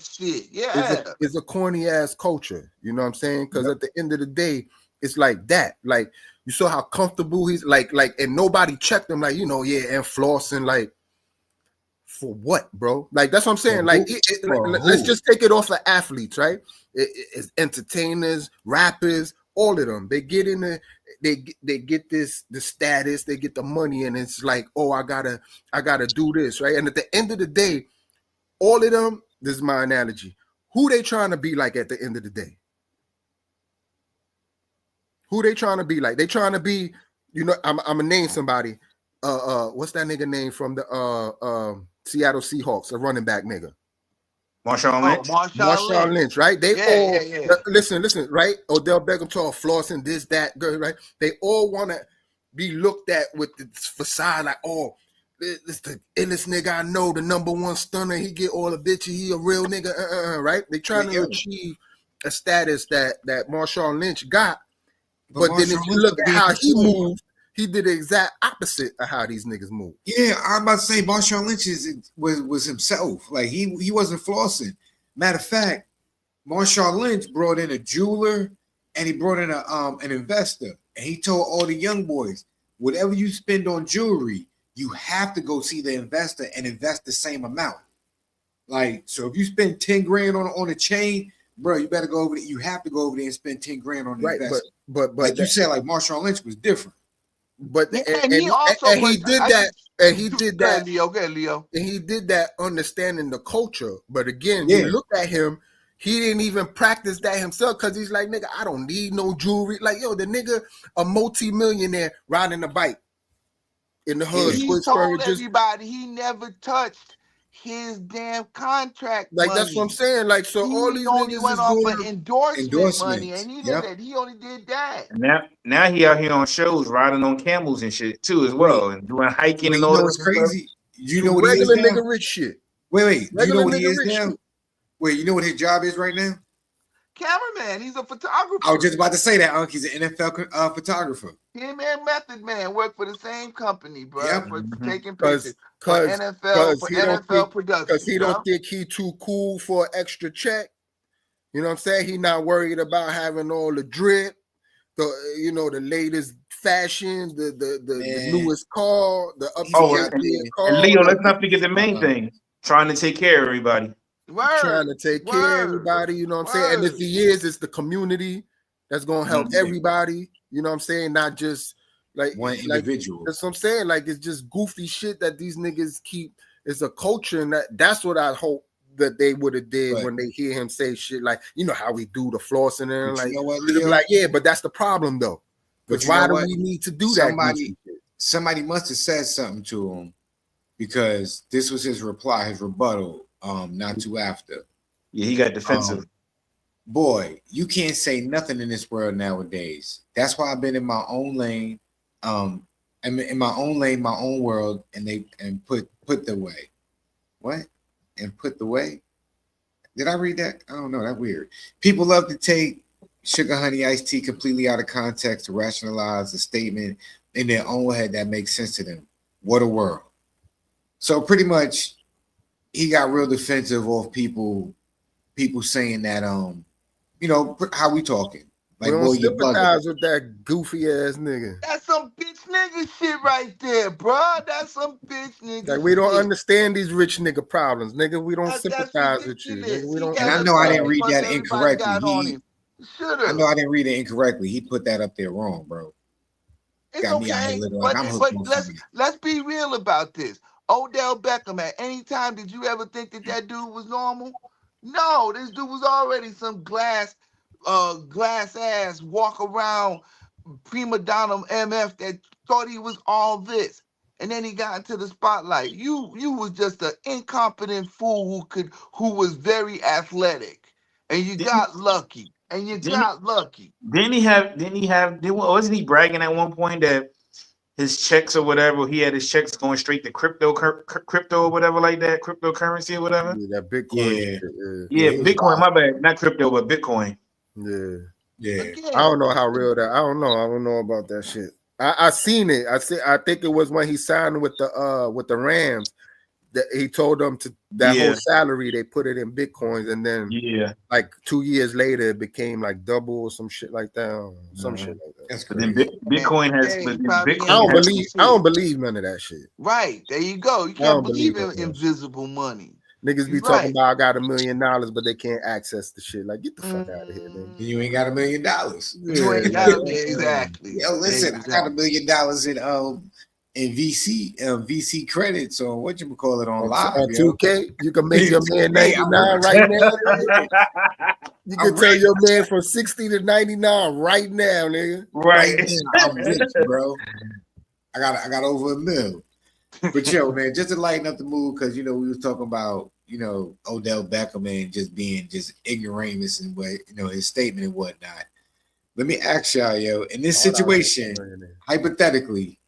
shit. Yeah. It's a corny ass culture. You know what I'm saying? Because at the end of the day, it's like that. Like, you saw how comfortable he's like, and nobody checked him. Like, and flossing, like, for what, bro? Like, that's what I'm saying. Like, let's just take it off the athletes, right? It's entertainers, rappers. All of them, they get in the, they get the status, they get the money, and it's like, oh, I gotta do this, right? And at the end of the day, all of them, this is my analogy, who they trying to be like at the end of the day? Who they trying to be like? They trying to be, I'm gonna name somebody. What's that nigga name from the Seattle Seahawks, a running back nigga? Marshawn Lynch. Marshawn Lynch, right? They all listen, right? Odell Beckham talk flossing, this, that, girl, right? They all want to be looked at with the facade, like, oh, this the illest nigga I know, the number one stunner. He get all the bitches. He a real nigga, right? They trying to achieve a status that Marshawn Lynch got, but then if you look at how he moved, he did the exact opposite of how these niggas move. Yeah, I'm about to say Marshawn Lynch was himself. Like, he wasn't flossing. Matter of fact, Marshawn Lynch brought in a jeweler and he brought in an investor. And he told all the young boys, whatever you spend on jewelry, you have to go see the investor and invest the same amount. Like, so if you spend 10 grand on a chain, bro, you better go over there. You have to go over there and spend 10 grand on the investor. But like you said, like Marshawn Lynch was different. But he did that, Leo. And he did that understanding the culture. But again, you look at him, he didn't even practice that himself, because he's like, nigga, I don't need no jewelry. Like, yo, the nigga, a multi-millionaire riding a bike in the hood. He told everybody he never touched his damn contract. Like, money. That's what I'm saying. Like, so all these only niggas went is off doing for endorsement money, and he did that. He only did that. And now he out here on shows riding on camels and shit too as well, and doing hiking and all that. What's crazy? You know what regular he is now? nigga rich shit. Wait. Regular you know what he nigga is rich now? shit. Wait, you know what his job is right now? Cameraman. He's a photographer. I was just about to say that. He's an NFL photographer. Him and Method Man work for the same company, bro. Yep. For taking pictures. Because NFL production. Because he don't think he too cool for an extra check. You know what I'm saying? He not worried about having all the drip, the latest fashion, the newest car, the car. And Leo, let's not forget the main thing: trying to take care of everybody. Trying to take care of everybody. You know what I'm saying? And if he is, it's the community that's gonna help everybody. You know what I'm saying? Not just like one individual. That's what I'm saying. Like, it's just goofy shit that these niggas keep. It's a culture, and that's what I hope that they would have did when they hear him say shit like, how we do the flossing and like, like, yeah, but that's the problem though. Because why do we need to do that? Somebody must have said something to him, because this was his reply, his rebuttal. Not too after. Yeah, he got defensive. Boy, you can't say nothing in this world nowadays. That's why I've been in my own lane. I'm in my own lane, my own world, and put the way. What? And put the way? Did I read that? I don't know. That's weird. People love to take sugar, honey, iced tea completely out of context to rationalize a statement in their own head that makes sense to them. What a world. So pretty much, he got real defensive of people saying that, how we talking? Like, we don't sympathize with that goofy ass nigga. That's some bitch nigga shit right there, bro. That's some bitch nigga. Like, we don't understand these rich nigga problems, nigga. We don't sympathize with you. Nigga. We don't. And I know I didn't read that incorrectly. Should I have. know I didn't read it incorrectly. He put that up there wrong, bro. It's Got me out here okay, looking like I'm but hooked on let's something. let's be real about this. Odell Beckham, at any time, did you ever think that dude was normal? No, this dude was already some glass ass walk around prima donna MF that thought he was all this, and then he got into the spotlight. You was just an incompetent fool who was very athletic, and you Didn't, got lucky, and you didn't, got lucky. wasn't he bragging at one point that his checks or whatever, he had his checks going straight to crypto or whatever like that, cryptocurrency or whatever? Yeah, that Bitcoin Yeah. shit. Yeah, Yeah, it was Bitcoin, wild. my bad. Not crypto, but Bitcoin. Yeah. Yeah. Again, I don't know how real that. I don't know about that shit. I seen it. I think it was when he signed with the Rams that he told them to that whole salary they put it in Bitcoins, and then like 2 years later it became like double or some shit like that. Some shit like that. That's But then crazy. Bitcoin has. yeah, But he then probably Bitcoin has. I don't believe none of that shit. Right, there you go. You I can't don't believe believe in that. invisible money. Niggas be You're talking right. about I got $1 million, but they can't access the shit. Like, get the fuck out of here, nigga. You ain't got $1 million. You ain't got it. Exactly. Yo, listen, I got $1 million in VC credits or what you call it on live. On 2K, you can make your man 99 right now. Nigga. You can tell your man from 60 to 99 right now, nigga. Right now, I'm rich, bro. I got over $1 million. But yo, man, just to lighten up the mood, because we was talking about Odell Beckham and just being just ignoramus and what his statement and whatnot. Let me ask y'all, yo, in this situation, hypothetically,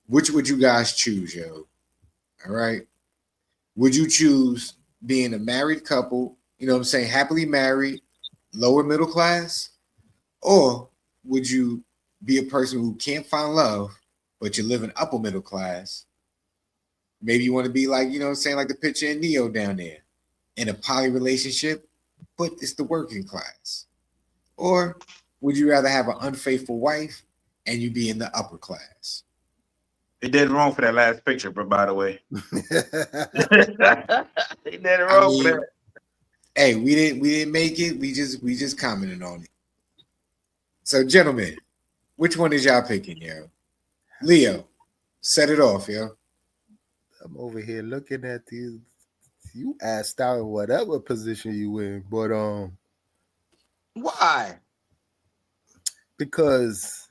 which would you guys choose, yo? All right. Would you choose being a married couple, happily married, lower middle class? Or would you be a person who can't find love, but you live in upper middle class? Maybe you want to be like, like the picture in Neo down there, in a poly relationship, but it's the working class. Or would you rather have an unfaithful wife and you be in the upper class? They did wrong for that last picture, but by the way. They did wrong for that. Hey, we didn't make it. We just commented on it. So, gentlemen, which one is y'all picking, yo? Leo, set it off, yo. I'm over here looking at these. You asked out in whatever position you in, but why? Because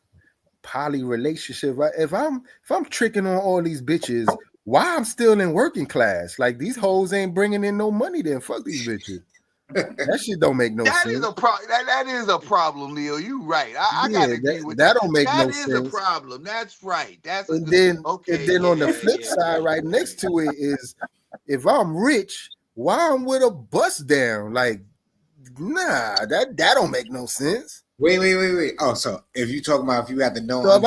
poly relationship. Right? If I'm tricking on all these bitches, why I'm still in working class? Like these hoes ain't bringing in no money. Then fuck these bitches. That shit don't make no sense. That is a problem, Leo. You right. I gotta agree with that. That don't make no sense. That is a problem. That's right. And then on the flip side, right next to it is, if I'm rich, why I'm with a bust down? Like, nah, that don't make no sense. Wait. Oh, so if you talking about if you have to know, so if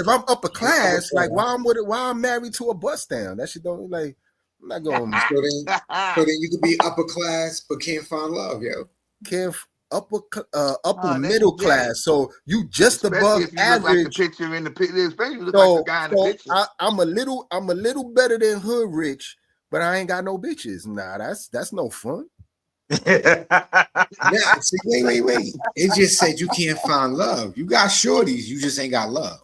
I'm upper class, like why I'm married to a bust down? That shit don't like. I'm not going. So then you could be upper class but can't find love, yo. Can't upper middle class. So you just above average. Look like the picture in the picture, especially if you look like the guy in the picture. I'm a little better than hood rich, but I ain't got no bitches. Nah, that's no fun. Yeah, see, wait. It just said you can't find love. You got shorties, you just ain't got love.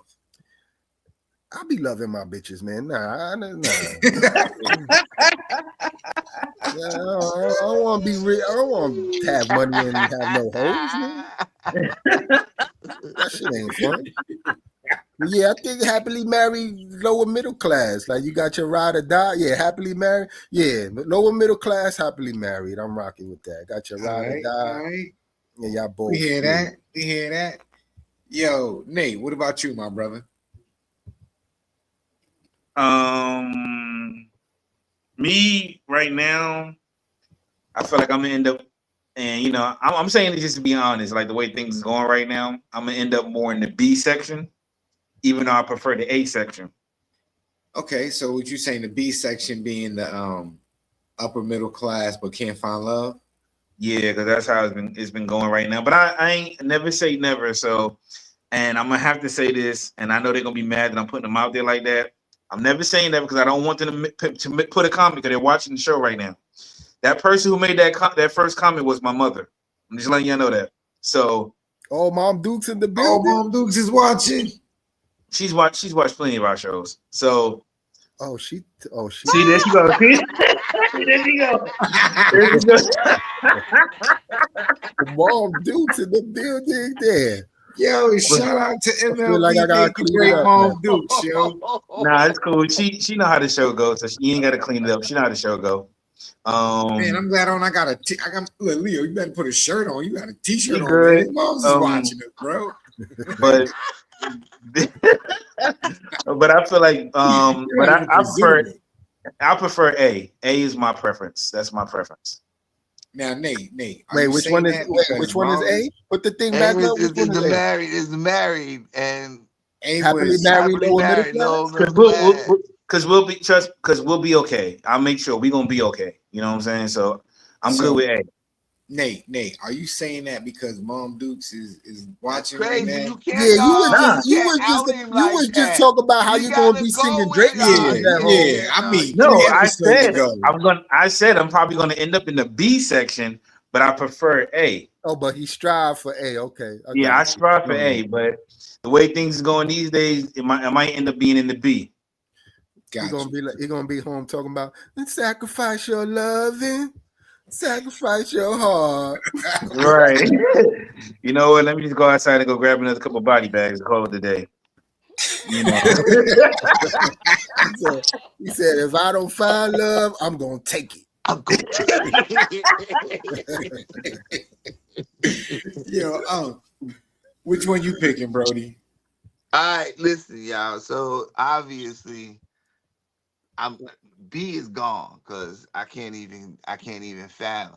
I be loving my bitches, man. Nah. Yeah, I don't want to be rich. I don't want to have money and have no hoes, man. That shit ain't fun. But yeah, I think happily married, lower middle class. Like you got your ride or die. Yeah, happily married. Yeah, lower middle class, happily married. I'm rocking with that. Got your ride or die. All right. Yeah, y'all both. We hear that. Yo, Nate, what about you, my brother? Me right now, I feel like I'm gonna end up, and I'm saying it just to be honest, like the way things is going right now, I'm gonna end up more in the B section, even though I prefer the A section. Okay, so what you saying, the B section being the upper middle class but can't find love? Yeah, because that's how it's been going right now. But I ain't never say never. So, and I'm gonna have to say this, and I know they're gonna be mad that I'm putting them out there like that. I'm never saying that because I don't want them to put a comment because they're watching the show right now. That person who made that first comment was my mother. I'm just letting y'all know that. So, Mom Duke's in the Oh, building. Mom Dukes is watching. she's watched plenty of our shows. So, She. see, there she goes. See? There she goes. There she goes. Mom Duke's in the building there. Yo, shout out to feel MLB. like I gotta Thank you, clean great it up, Mom man. Dukes, yo. Nah, it's cool. She know how the show goes, so you ain't got to clean it up. She know how the show go. Man, I'm glad I got look, Leo, you better put a shirt on. You got a t-shirt You on, good. man. Mom's is watching it, bro. But but I feel like but I prefer A. A is my preference. That's my preference. Now, Nate. Wait, which one is A? Put the thing back up. Which one is A? Is married and Happily married, lower middle class. Because we'll be okay. I'll make sure we're gonna be okay. You know what I'm saying? So I'm good with A. Nate, are you saying that because Mom Dukes is watching crazy? right now? You can't. You was just talking about how you're gonna be singing Drake songs. Yeah. I mean, no, 3 I episodes said I'm probably gonna end up in the B section, but I prefer A. Oh, but he strive for A. Okay. I strive for A, but the way things are going these days, it might end up being in the B. Gotcha. You're gonna be home talking about sacrifice your loving, sacrifice your heart. Right. You know what? Let me just go outside and go grab another couple of body bags and call it a day. You know. He said, if I don't find love, I'm gonna take it. Yo, which one you picking, Brody? All right, listen, y'all. So obviously, B is gone because I can't even fathom.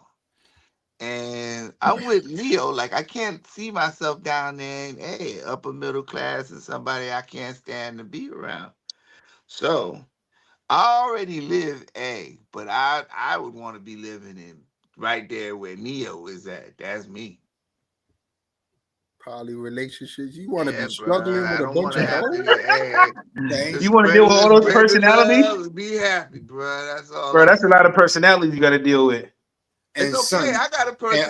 And I'm with Leo. Like, I can't see myself down there in A, upper middle class, and somebody I can't stand to be around. So I already live A, but I would want to be living in right there where Neo is at. That's me. Poly relationships. You want to be Bro, struggling with a bunch of hoes? You want to deal with all those personalities? Be happy, bro. That's all. Bro, that's a lot of personalities you got to deal with. It's okay. I got a person.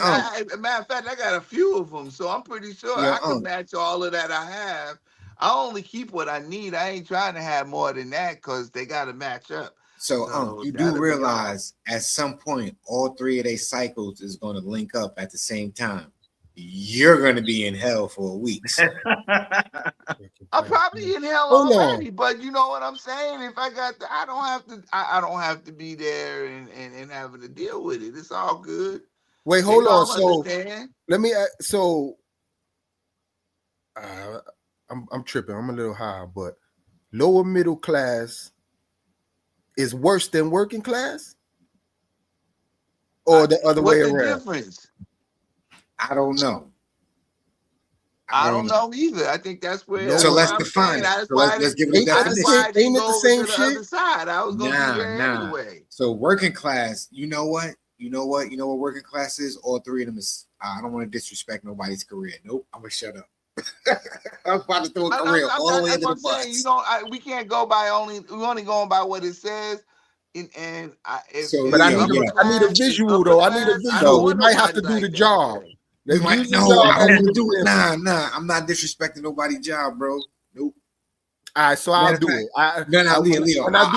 Matter of fact, I got a few of them, so I'm pretty sure I can match all of that I have. I only keep what I need. I ain't trying to have more than that because they got to match up. So you do realize at some point all 3 of their cycles is going to link up at the same time. You're going to be in hell for weeks. I'm probably in hell already, but you know what I'm saying? If I got I don't have to be there and having to deal with it. It's all good. Wait, hold on. So let me I'm tripping. I'm a little high, but lower middle class is worse than working class? Or the other way around? What's the difference? I don't know. I don't know either. I think that's where. So let's define it. So let's give it a definition. Ain't it the same shit? Other side. I was gonna be there anyway. So working class, you know what working class is? All 3 of them is. I don't want to disrespect nobody's career. Nope, I'm gonna shut up. I'm about to throw a career all the way into the bus. You know, we can't go by we're only going by what it says. But I need a visual though. I need a visual. We might have to do the job. I don't want to do it. Nah. I'm not disrespecting nobody's job, bro. Nope. All right, so I'll do it. Leo. When I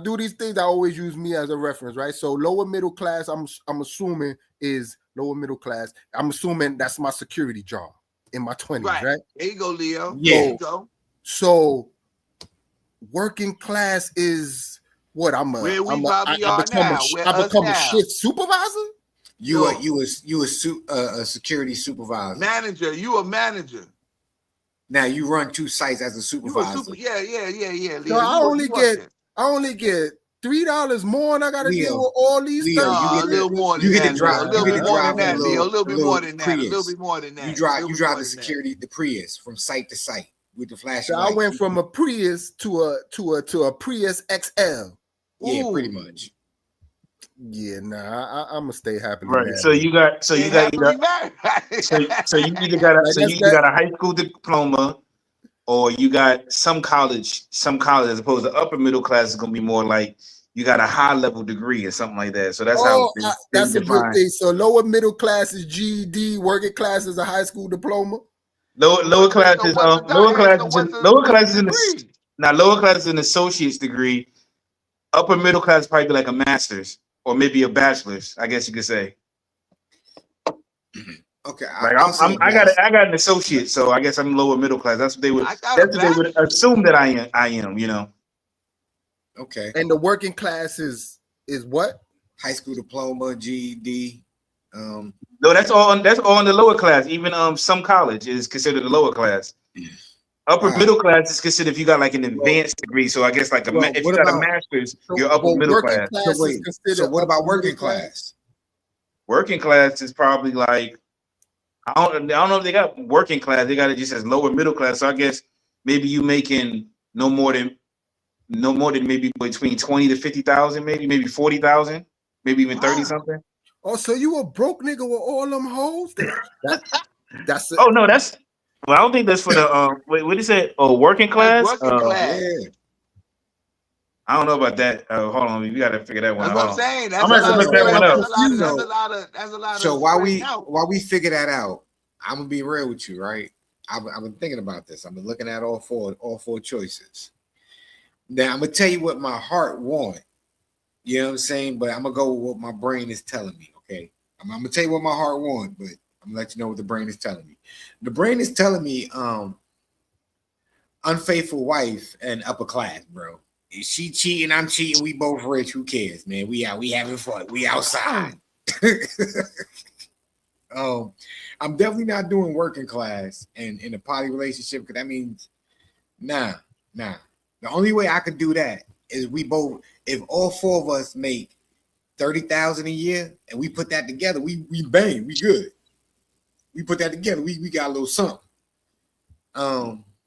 do these things, I always use me as a reference, right? So lower middle class, I'm assuming is lower middle class. I'm assuming that's my security job in my 20s, right? There you go, Leo. Yeah. There you go. So working class is what I become a shift supervisor. You a security supervisor. Manager. You a manager. Now you run 2 sites as a supervisor. Yeah. So I only get $3 more, and I gotta deal with all these things. A little more than that. A little bit more than that. A little bit more than that. A little bit more than that. You drive the security, the Prius from site to site with the flashing. So I went from a Prius to a Prius XL. Yeah, pretty much. Yeah, I'm gonna stay happy. Right. So you either got a high school diploma, or you got some college as opposed to upper middle class is gonna be more like you got a high level degree or something like that. So that's how that's a good thing. So lower middle class is GED, working class is a high school diploma. Lower class is lower class is degree? Lower class is an associate's degree. Upper middle class probably be like a master's or maybe a bachelor's, I guess you could say. Okay, like I got an associate, so I guess I'm lower middle class. That's what they would assume that I am, you know. Okay. And the working class is what? High school diploma, GED. No, that's all in the lower class. Even some college is considered a lower class. Upper middle class is considered if you got like an advanced degree. So I guess like if you got a master's, you're upper middle class. So what about working class? Working class is probably like I don't know if they got working class. They got it just as lower middle class. So I guess maybe you making no more than maybe between 20 to 50,000, maybe 40,000, maybe even 30 something. Oh, so you a broke nigga with all them hoes? That's it. Oh no, that's I don't think that's for the what did you say? Oh, working class. Working class. Yeah. I don't know about that. Hold on, we got to figure that one out. That's what I'm saying. I'm gonna look that one up. That's a lot. So while we figure that out, I'm gonna be real with you, right? I've been thinking about this. I've been looking at all four choices. Now I'm gonna tell you what my heart wants. You know what I'm saying? But I'm gonna go with what my brain is telling me. Okay, I'm gonna tell you what my heart wants, but I'm gonna let you know what the brain is telling me. The brain is telling me, unfaithful wife and upper class, bro. If she cheating, I'm cheating. We both rich. Who cares, man? We out. We having fun. We outside. I'm definitely not doing working class and in a poly relationship because that means nah. The only way I could do that is if all four of us make 30,000 a year and we put that together, we bang, we good. We put that together, we got a little something.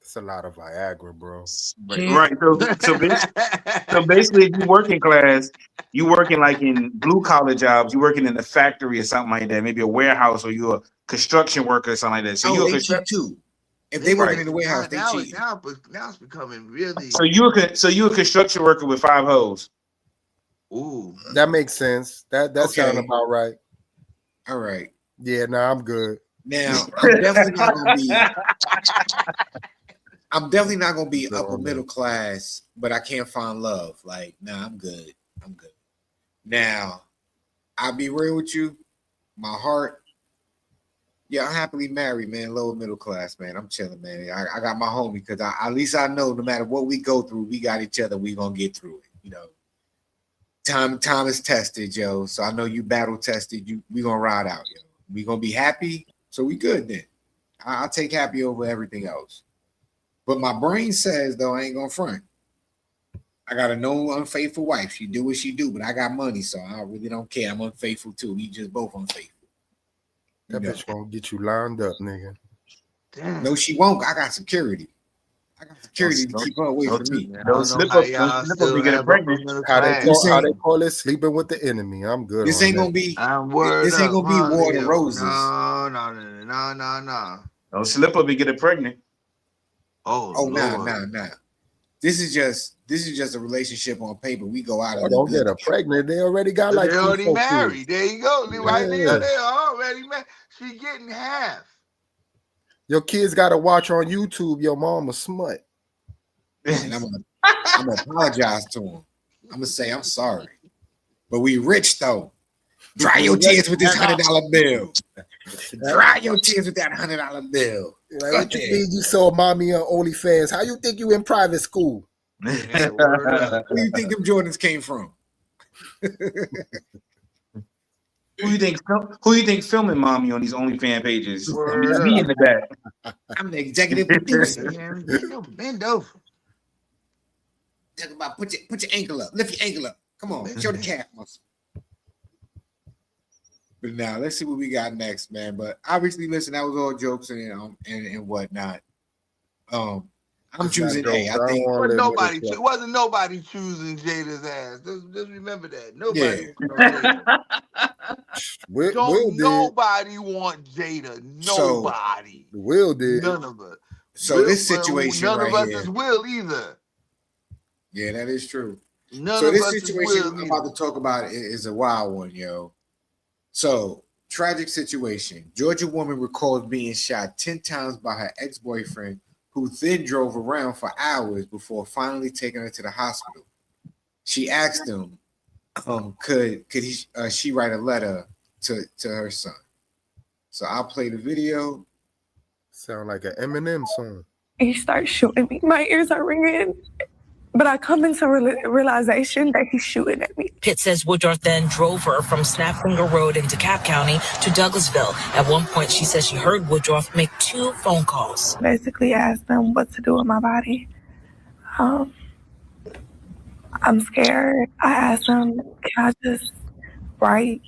It's a lot of Viagra, bro. Right. So basically, if you're working class, you working like in blue collar jobs, you working in a factory or something like that, maybe a warehouse, or you're a construction worker or something like that. So they cheat too. If they working in the warehouse, they cheat. Now it's becoming really. So you're a construction worker with 5 hoes. Ooh, that makes sense. That sounds about right. All right. Yeah, I'm good. Now I'm definitely not gonna be. I'm definitely not gonna be upper middle class, but I can't find love. Like, nah, I'm good. Now, I'll be real with you. My heart, yeah, I'm happily married, man. Lower middle class, man. I'm chilling, man. I got my homie because at least I know no matter what we go through, we got each other. We gonna get through it. You know, time is tested, Joe. So I know you battle tested. We gonna ride out, yo. We gonna be happy. So we good then. I'll take happy over everything else. But my brain says, though, I ain't gonna front. I got a no unfaithful wife. She do what she do, but I got money, so I really don't care. I'm unfaithful too. We just both unfaithful. That bitch won't get you lined up, nigga. Damn. No, she won't. I got security. To keep her away from me. Don't slip up. You get pregnant. How they call it? Sleeping with the enemy. I'm good. This ain't gonna be. This ain't gonna be war and roses. No. Don't slip up and get it pregnant. Oh, nah. This is just a relationship on paper. We go out. Don't get her pregnant. They already got they already married. There you go. Right there. They already married. She getting half. Your kids got to watch on YouTube. Your mom a smut. And I'm gonna apologize to him. I'm gonna say I'm sorry, but we rich though. Dry your tears with this $100 bill. Dry your tears with that $100 bill. Like, what you mean you saw mommy on OnlyFans? How you think you in private school? Where do you think them Jordans came from? Who you think filming mommy on these OnlyFans pages? Me in the back. I'm the executive producer. Bend over. Talk about put your ankle up. Lift your ankle up. Come on, show the calf muscle. But now let's see what we got next, man. But obviously, listen, that was all jokes and whatnot. I'm choosing A. I think wasn't nobody choosing Jada's ass. Just remember that. Nobody. Yeah. Nobody want Jada. Nobody. Will did. None of us. So this situation none right of us here, is Will either. Yeah, that is true. None So of this us is situation Will I'm about either. to talk about is a wild one, yo. So tragic situation. Georgia woman recalls being shot 10 times by her ex-boyfriend, who then drove around for hours before finally taking her to the hospital. She asked him, could she write a letter to her son? So I'll play the video. Sound like an Eminem song. He starts shooting me. My ears are ringing. But I come into realization that he's shooting at me. Pitt says Woodruff then drove her from Snapfinger Road in DeKalb County to Douglasville. At one point, she says she heard Woodruff make 2 phone calls. Basically asked them what to do with my body. I'm scared. I asked him, can I just write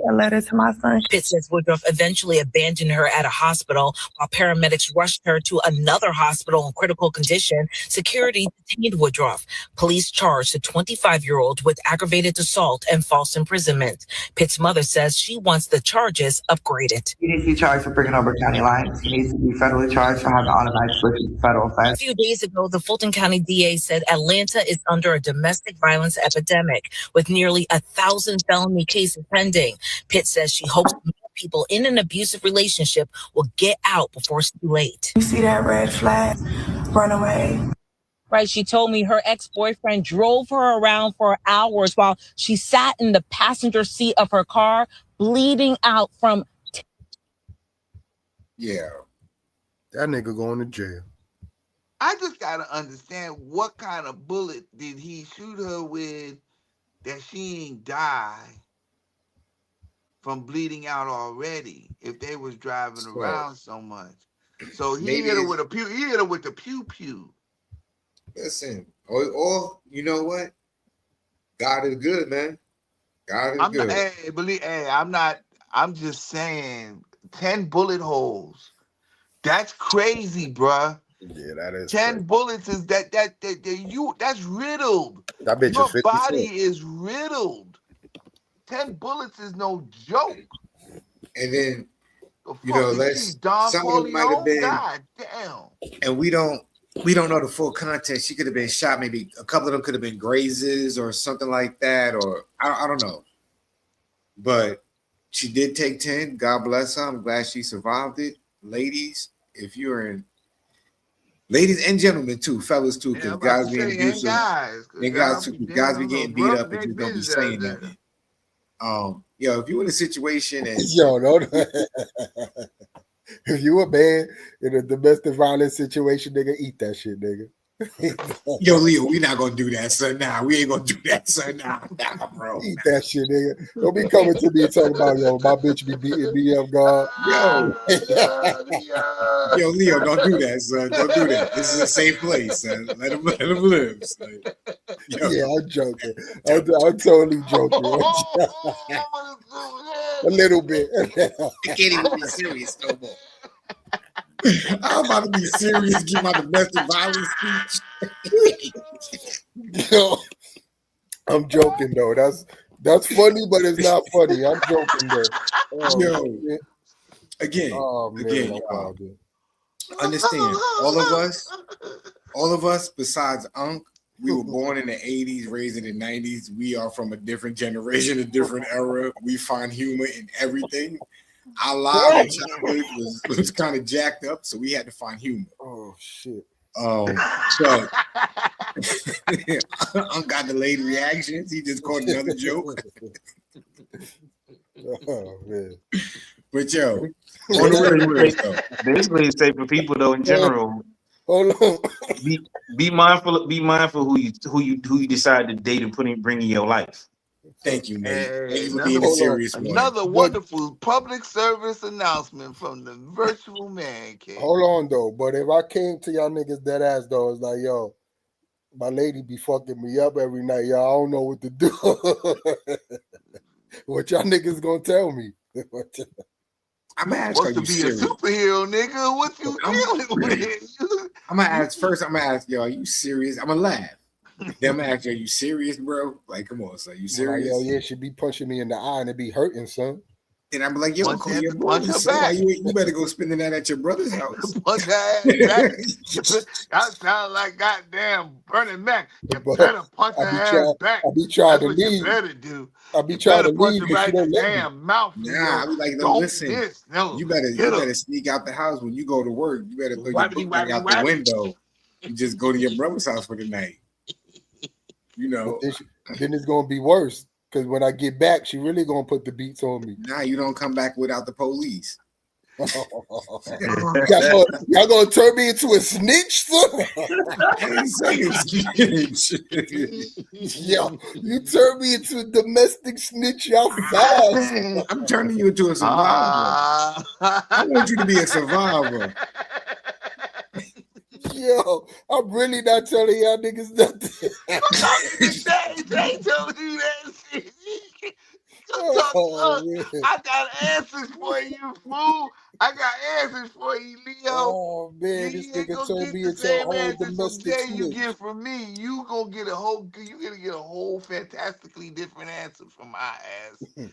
a letter to my son? Pitt says Woodruff eventually abandoned her at a hospital while paramedics rushed her to another hospital in critical condition. Security detained Woodruff. Police charged the 25-year-old with aggravated assault and false imprisonment. Pitt's mother says she wants the charges upgraded. He needs to be charged for breaking over county lines. He needs to be federally charged for having automatic switch to federal A offense. few days ago, the Fulton County DA said Atlanta is under a domestic violence epidemic with nearly 1,000 felony cases pending. Pitt says she hopes more people in an abusive relationship will get out before it's too late. You see that red flag? Run away. Right, she told me her ex-boyfriend drove her around for hours while she sat in the passenger seat of her car, bleeding out from... Yeah. That nigga going to jail. I just gotta understand what kind of bullet did he shoot her with that she ain't die from bleeding out already if they was driving around so much. So he hit her with a pew. He hit her with the pew pew. Listen, or you know what? God is good, man. God is good. I'm just saying 10 bullet holes. That's crazy, bruh. Yeah, that is 10 crazy. bullets is that's riddled. That bitch Your is 50 body cents. is riddled. 10 bullets is no joke. And then Don some of them might have Corleone? been. God damn. And we don't know the full context. She could have been shot. Maybe a couple of them could have been grazes or something like that, or I don't know. But she did take 10. God bless her. I'm glad she survived it. Ladies, if you're in, ladies and gentlemen too, fellas too, because guys being abusive, guys be getting beat up and just don't be saying nothing. If you in a situation and if you a man in a domestic violence situation, nigga, eat that shit, nigga. Yo, Leo, we not gonna do that, son. Nah, we ain't gonna do that, son. Nah, bro. Eat that shit, nigga. Don't be coming to me and talking about, yo, my bitch be beating me up, God. Yo, Leo, don't do that, son. Don't do that. This is a safe place, son. Let him live, son. Yo. Yeah, I'm joking. I'm totally joking. A little bit. I can't even be serious no more. I'm about to be serious, give my domestic violence speech. Yo, I'm joking though. That's funny, but it's not funny. I'm joking though. Again, wow, understand, all of us besides Unc, we were born in the 80s, raised in the 90s. We are from a different generation, a different era. We find humor in everything. Our lives in childhood was kind of jacked up, so we had to find humor. Oh shit. So Unc got delayed reactions. He just caught another joke. Oh man. But yo, basically say for people though in general, hold on. Be mindful who you decide to date and bring in your life. Thank you, man. Hey, Thank you for being a serious one. Another wonderful public service announcement from the virtual man cave. Hold on though, but if I came to y'all niggas dead ass though, it's like, yo, my lady be fucking me up every night, y'all. I don't know what to do. What y'all niggas gonna tell me? I'm gonna ask, to be serious? A superhero, nigga? What you dealing with? I'm gonna ask, yo, are you serious? I'm gonna laugh. Then I'm gonna ask you, are you serious, bro? Like, come on, son, you serious? Like, yo, yeah, she be punching me in the eye and it be hurting, son. And I'm like, yo, Punch call her- your punch brother. her So back. you better go spending that at your brother's house. Punch her ass back. That sounds like goddamn Bernie Mac. You But better punch her ass back. I be trying That's to what you leave. better do. I be You trying better to punch leave, her but she right in the don't let me. damn mouth. Nah, I be like, no, don't listen. miss. No, You better get her. sneak out the house when you go to work. You better throw your Wabbity, book bag wabbity, out the wabbity. window. You just go to your brother's house for the night. You know. Then it's gonna be worse because when I get back, she really gonna put the beats on me. Nah, you don't come back without the police. y'all gonna turn me into a snitch, son? Yo, you turn me into a domestic snitch, y'all fast. I'm turning you into a survivor. I want you to be a survivor. Yo, I'm really not telling y'all niggas nothing. They told you that shit. I got answers for you, fool. I got answers for you, Leo. Oh man, this nigga turned me into a whole domestic snitch. You snitch. get from me, you gonna get a whole fantastically different answer from my ass.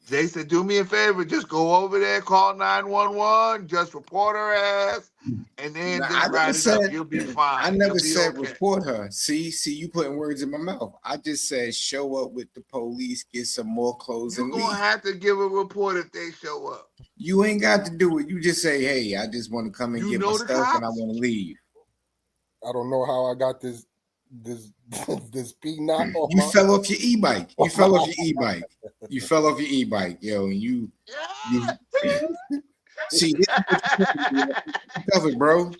Jay said, do me a favor, just go over there, call 911, just report her ass, and then just write it up. You'll be fine. I never You'll be said okay. report her. See, you putting words in my mouth. I just said show up with the police, get some more clothes, You're and gonna leave. have to give a report if they show up. You ain't got to do it. You just say, hey, I just want to come and get my stuff and I want to leave. I don't know how I got this P knot on You fell off your e-bike. You fell off your e-bike. You fell off your e-bike, yo. And you see this covered, bro.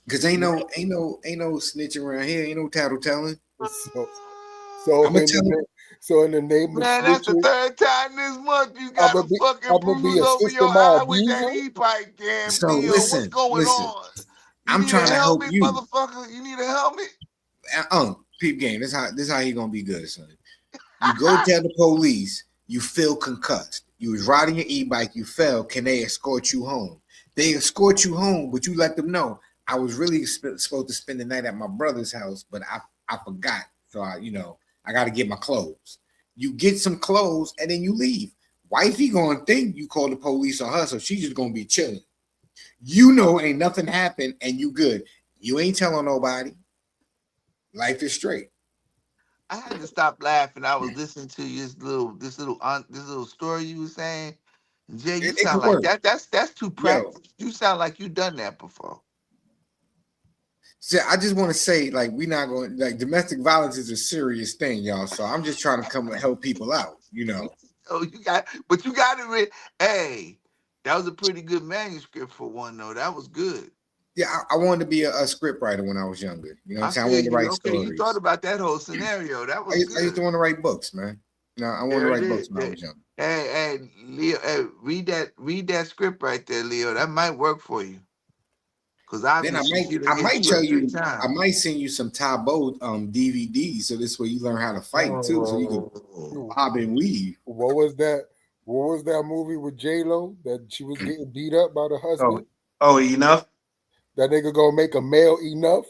Cause ain't no snitching around here. Ain't no tattletelling. So in the name of man, that's the third time this month you got a fucking bruise over your eye with that e-bike, damn. So Leo, listen, what's going on? I'm trying to help you, motherfucker. You need a helmet. Peep game. This how he gonna be good, son. You go tell the police you feel concussed. You was riding your e-bike, you fell. Can they escort you home? They escort you home, but you let them know I was really supposed to spend the night at my brother's house, but I forgot. So I got to get my clothes. You get some clothes and then you leave. Wifey gonna think you call the police on her, so she's just gonna be chilling. Ain't nothing happened and you good. You ain't telling nobody. Life is straight. I had to stop laughing. I was listening to this little story you were saying. Jay, you sound like that. That's too practical. You sound like you done that before. So I just want to say, like, we're not going domestic violence is a serious thing, y'all. So I'm just trying to come and help people out, Oh, you got it. Hey, that was a pretty good manuscript for one, though. That was good. Yeah, I wanted to be a script writer when I was younger. You know what I'm saying? I wanted to write stories. You thought about that whole scenario. That was good. I used to want to write books, man. I wanted to write books when I was young. Hey, Leo, read that script right there, Leo. That might work for you. Because I might tell you, time. I might send you some Tabo DVDs, so this way you learn how to fight too, so you can bob and weave. What was that movie with J-Lo that she was getting beat up by the husband? Oh, Enough. That nigga gonna make a male enough.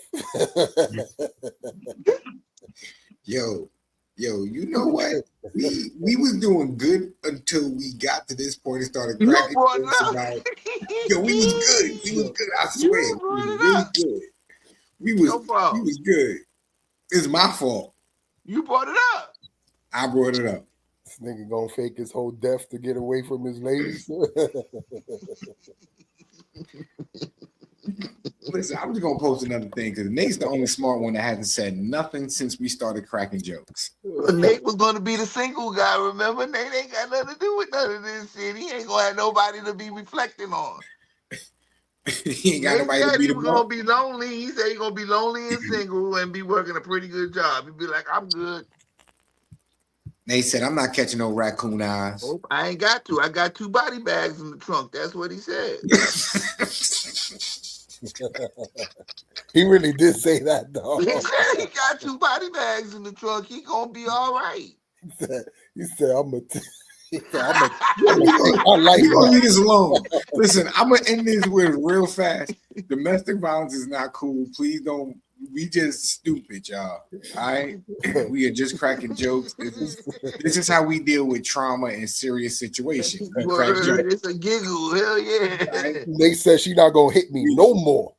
Yo, you know what? We was doing good until we got to this point and started cracking jokes about. Yo, we was good. We was good. I swear, we was really good. We was good. It's my fault. You brought it up. I brought it up. This nigga gonna fake his whole death to get away from his ladies. Listen, I'm just gonna post another thing because Nate's the only smart one that hasn't said nothing since we started cracking jokes. Nate was gonna be the single guy, remember? Nate ain't got nothing to do with none of this shit. He ain't gonna have nobody to be reflecting on. He ain't got nobody to be the gonna be lonely. He said he's gonna be lonely and single and be working a pretty good job. He'd be like, I'm good. Nate said, I'm not catching no raccoon eyes. Nope, I ain't got to. I got 2 body bags in the trunk. That's what he said. He really did say that, though. He said he got 2 body bags in the trunk. He gonna be all right. He said, I'm gonna leave this alone. Listen, I'm gonna end this with real fast. Domestic violence is not cool. Please don't We just stupid, y'all. All right, we are just cracking jokes. This is how we deal with trauma in serious situations. We crack Word, jokes. it's a giggle. Hell yeah. Right? They said she not gonna hit me no more.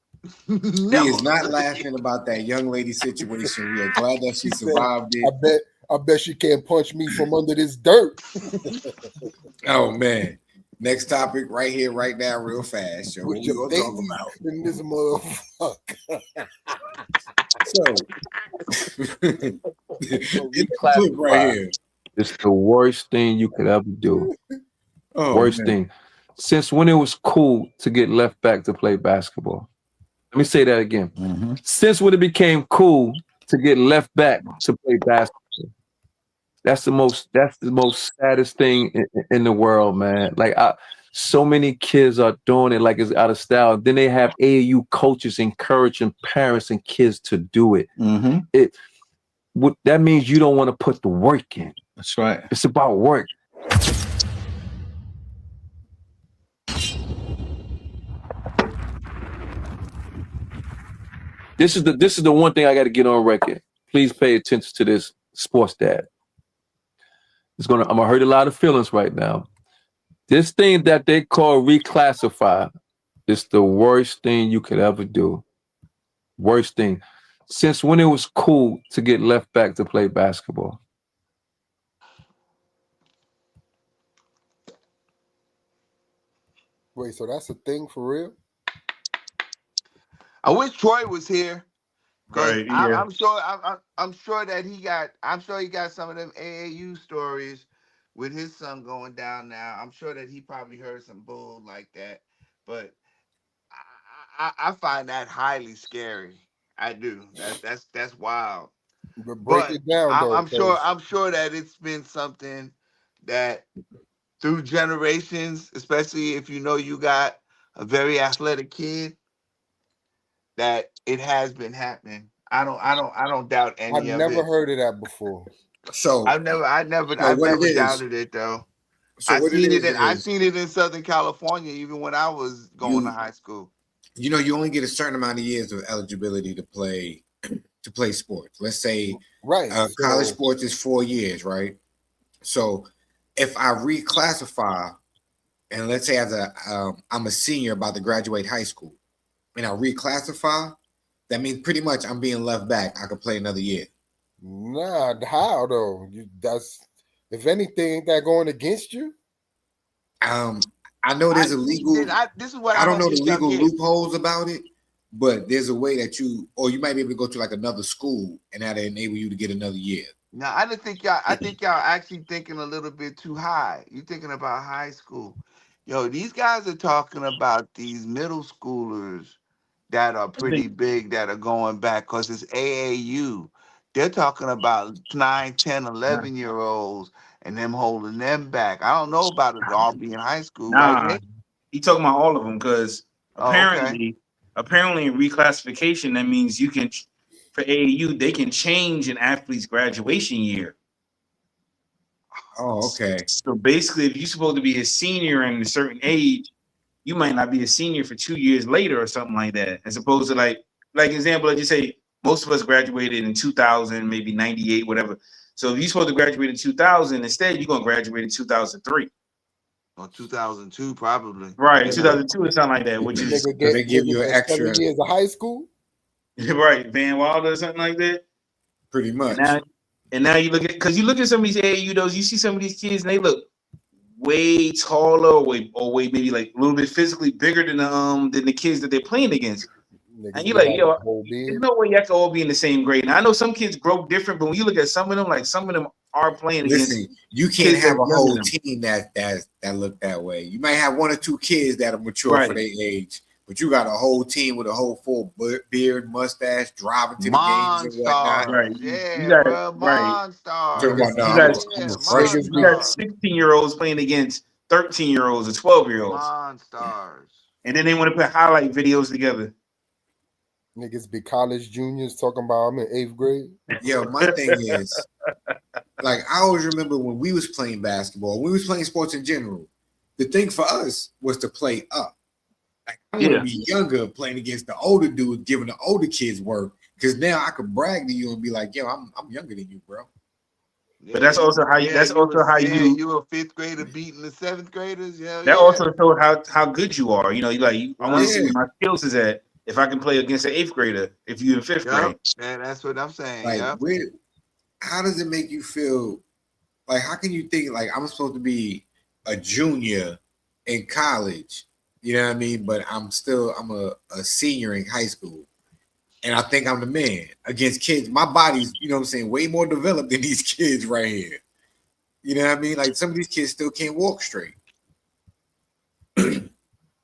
He is not laughing about that young lady situation. We are glad that she survived it. I bet she can't punch me from under this dirt. Oh man. Next topic right here, right now, real fast. Yo, what With we your gonna talk babies about? in this motherfucker. So in the clip right here. It's the worst thing you could ever do. Oh, Worst man. thing. Since when it was cool to get left back to play basketball. Let me say that again. Since when it became cool to get left back to play basketball. That's the most saddest thing in the world, man. Like so many kids are doing it like it's out of style. Then they have AAU coaches encouraging parents and kids to do it. That means you don't want to put the work in. That's right. It's about work. This is the one thing I got to get on record. Please pay attention to this, sports dad. I'm gonna hurt a lot of feelings right now. This thing that they call reclassify is the worst thing you could ever do. Worst thing. Since when it was cool to get left back to play basketball. Wait, so that's a thing for real? I wish Troy was here. Right, yeah. I'm sure that he got some of them AAU stories with his son going down now. I'm sure that he probably heard some bull like that. But I find that highly scary. I do. That's wild. But break it down though. I'm sure that it's been something that through generations, especially if you know you got a very athletic kid, that it has been happening. I don't doubt any of it. I've never heard of that before. So I've never doubted it though. So I've seen it in Southern California even when I was going to high school. You know, you only get a certain amount of years of eligibility to play sports. Let's say college sports is 4 years, right? So if I reclassify, and let's say I'm a senior about to graduate high school, and I reclassify, that means pretty much I'm being left back. I could play another year. Nah, how though? If anything, ain't that going against you? I know there's a legal. This is what I don't know the legal loopholes about it, but there's a way that you might be able to go to like another school and that'll enable you to get another year. Now I think y'all actually thinking a little bit too high. You thinking about high school. Yo, these guys are talking about these middle schoolers that are pretty big that are going back because it's AAU. They're talking about 9, 10, 11-year-olds and them holding them back. I don't know about it all being high school. Nah, right? he talking about all of them because apparently in reclassification, that means you can, for AAU, they can change an athlete's graduation year. Oh, okay. So basically, if you're supposed to be a senior in a certain age, you might not be a senior for 2 years later or something like that. As opposed to like example, let's just say most of us graduated in 2000, maybe 98, whatever. So if you're supposed to graduate in 2000, instead you're gonna graduate in 2003. Or 2002, probably. Right, 2002 or something like that, which is they give you an extra 7 years of high school. Right, Van Wilder or something like that. Pretty much. And now you look at some of these AAU those, you see some of these kids and they look way taller or way maybe like a little bit physically bigger than the kids that they're playing against. And you're like, yo, there's no way you have to all be in the same grade. Now I know some kids grow different, but when you look at some of them, like some of them are playing against. You can't have a whole team that look that way. You might have 1 or 2 kids that are mature for their age, but you got a whole team with a whole full beard, mustache, driving to the games and whatnot. Right. Yeah, you got Monstars. You got 16-year-olds playing against 13-year-olds or 12-year-olds. Monstars. And then they want to put highlight videos together. Niggas be college juniors talking about I'm in 8th grade. Yo, my thing is, like, I always remember when we was playing basketball, we was playing sports in general. The thing for us was to play up. Like, I want to be younger playing against the older dudes, giving the older kids work. Because now I could brag to you and be like, yo, I'm younger than you, bro. Yeah, But that's also how you. yeah, That's also how you. you a fifth grader beating the seventh graders. Yeah, That yeah. also shows how good you are. You know, I want to see Yeah. where my skills is at. If I can play against an eighth grader, if you in fifth grade. Yeah, that's what I'm saying. Like, Yeah. how does it make you feel? Like, how can you think like I'm supposed to be a junior in college? You know what I mean? But I'm a senior in high school. And I think I'm the man against kids. My body's, you know what I'm saying, way more developed than these kids right here. You know what I mean? Like some of these kids still can't walk straight.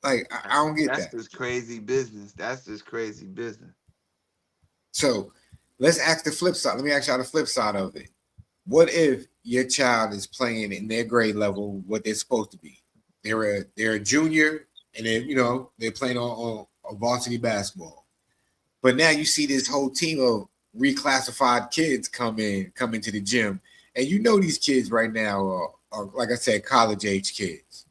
Like I don't get That's that. just crazy business. That's just crazy business. So let's ask the flip side. Let me ask y'all the flip side of it. What if your child is playing in their grade level what they're supposed to be? They're a junior and they're playing on varsity basketball. But now you see this whole team of reclassified kids come into the gym, and you know these kids right now are like I said, college age kids.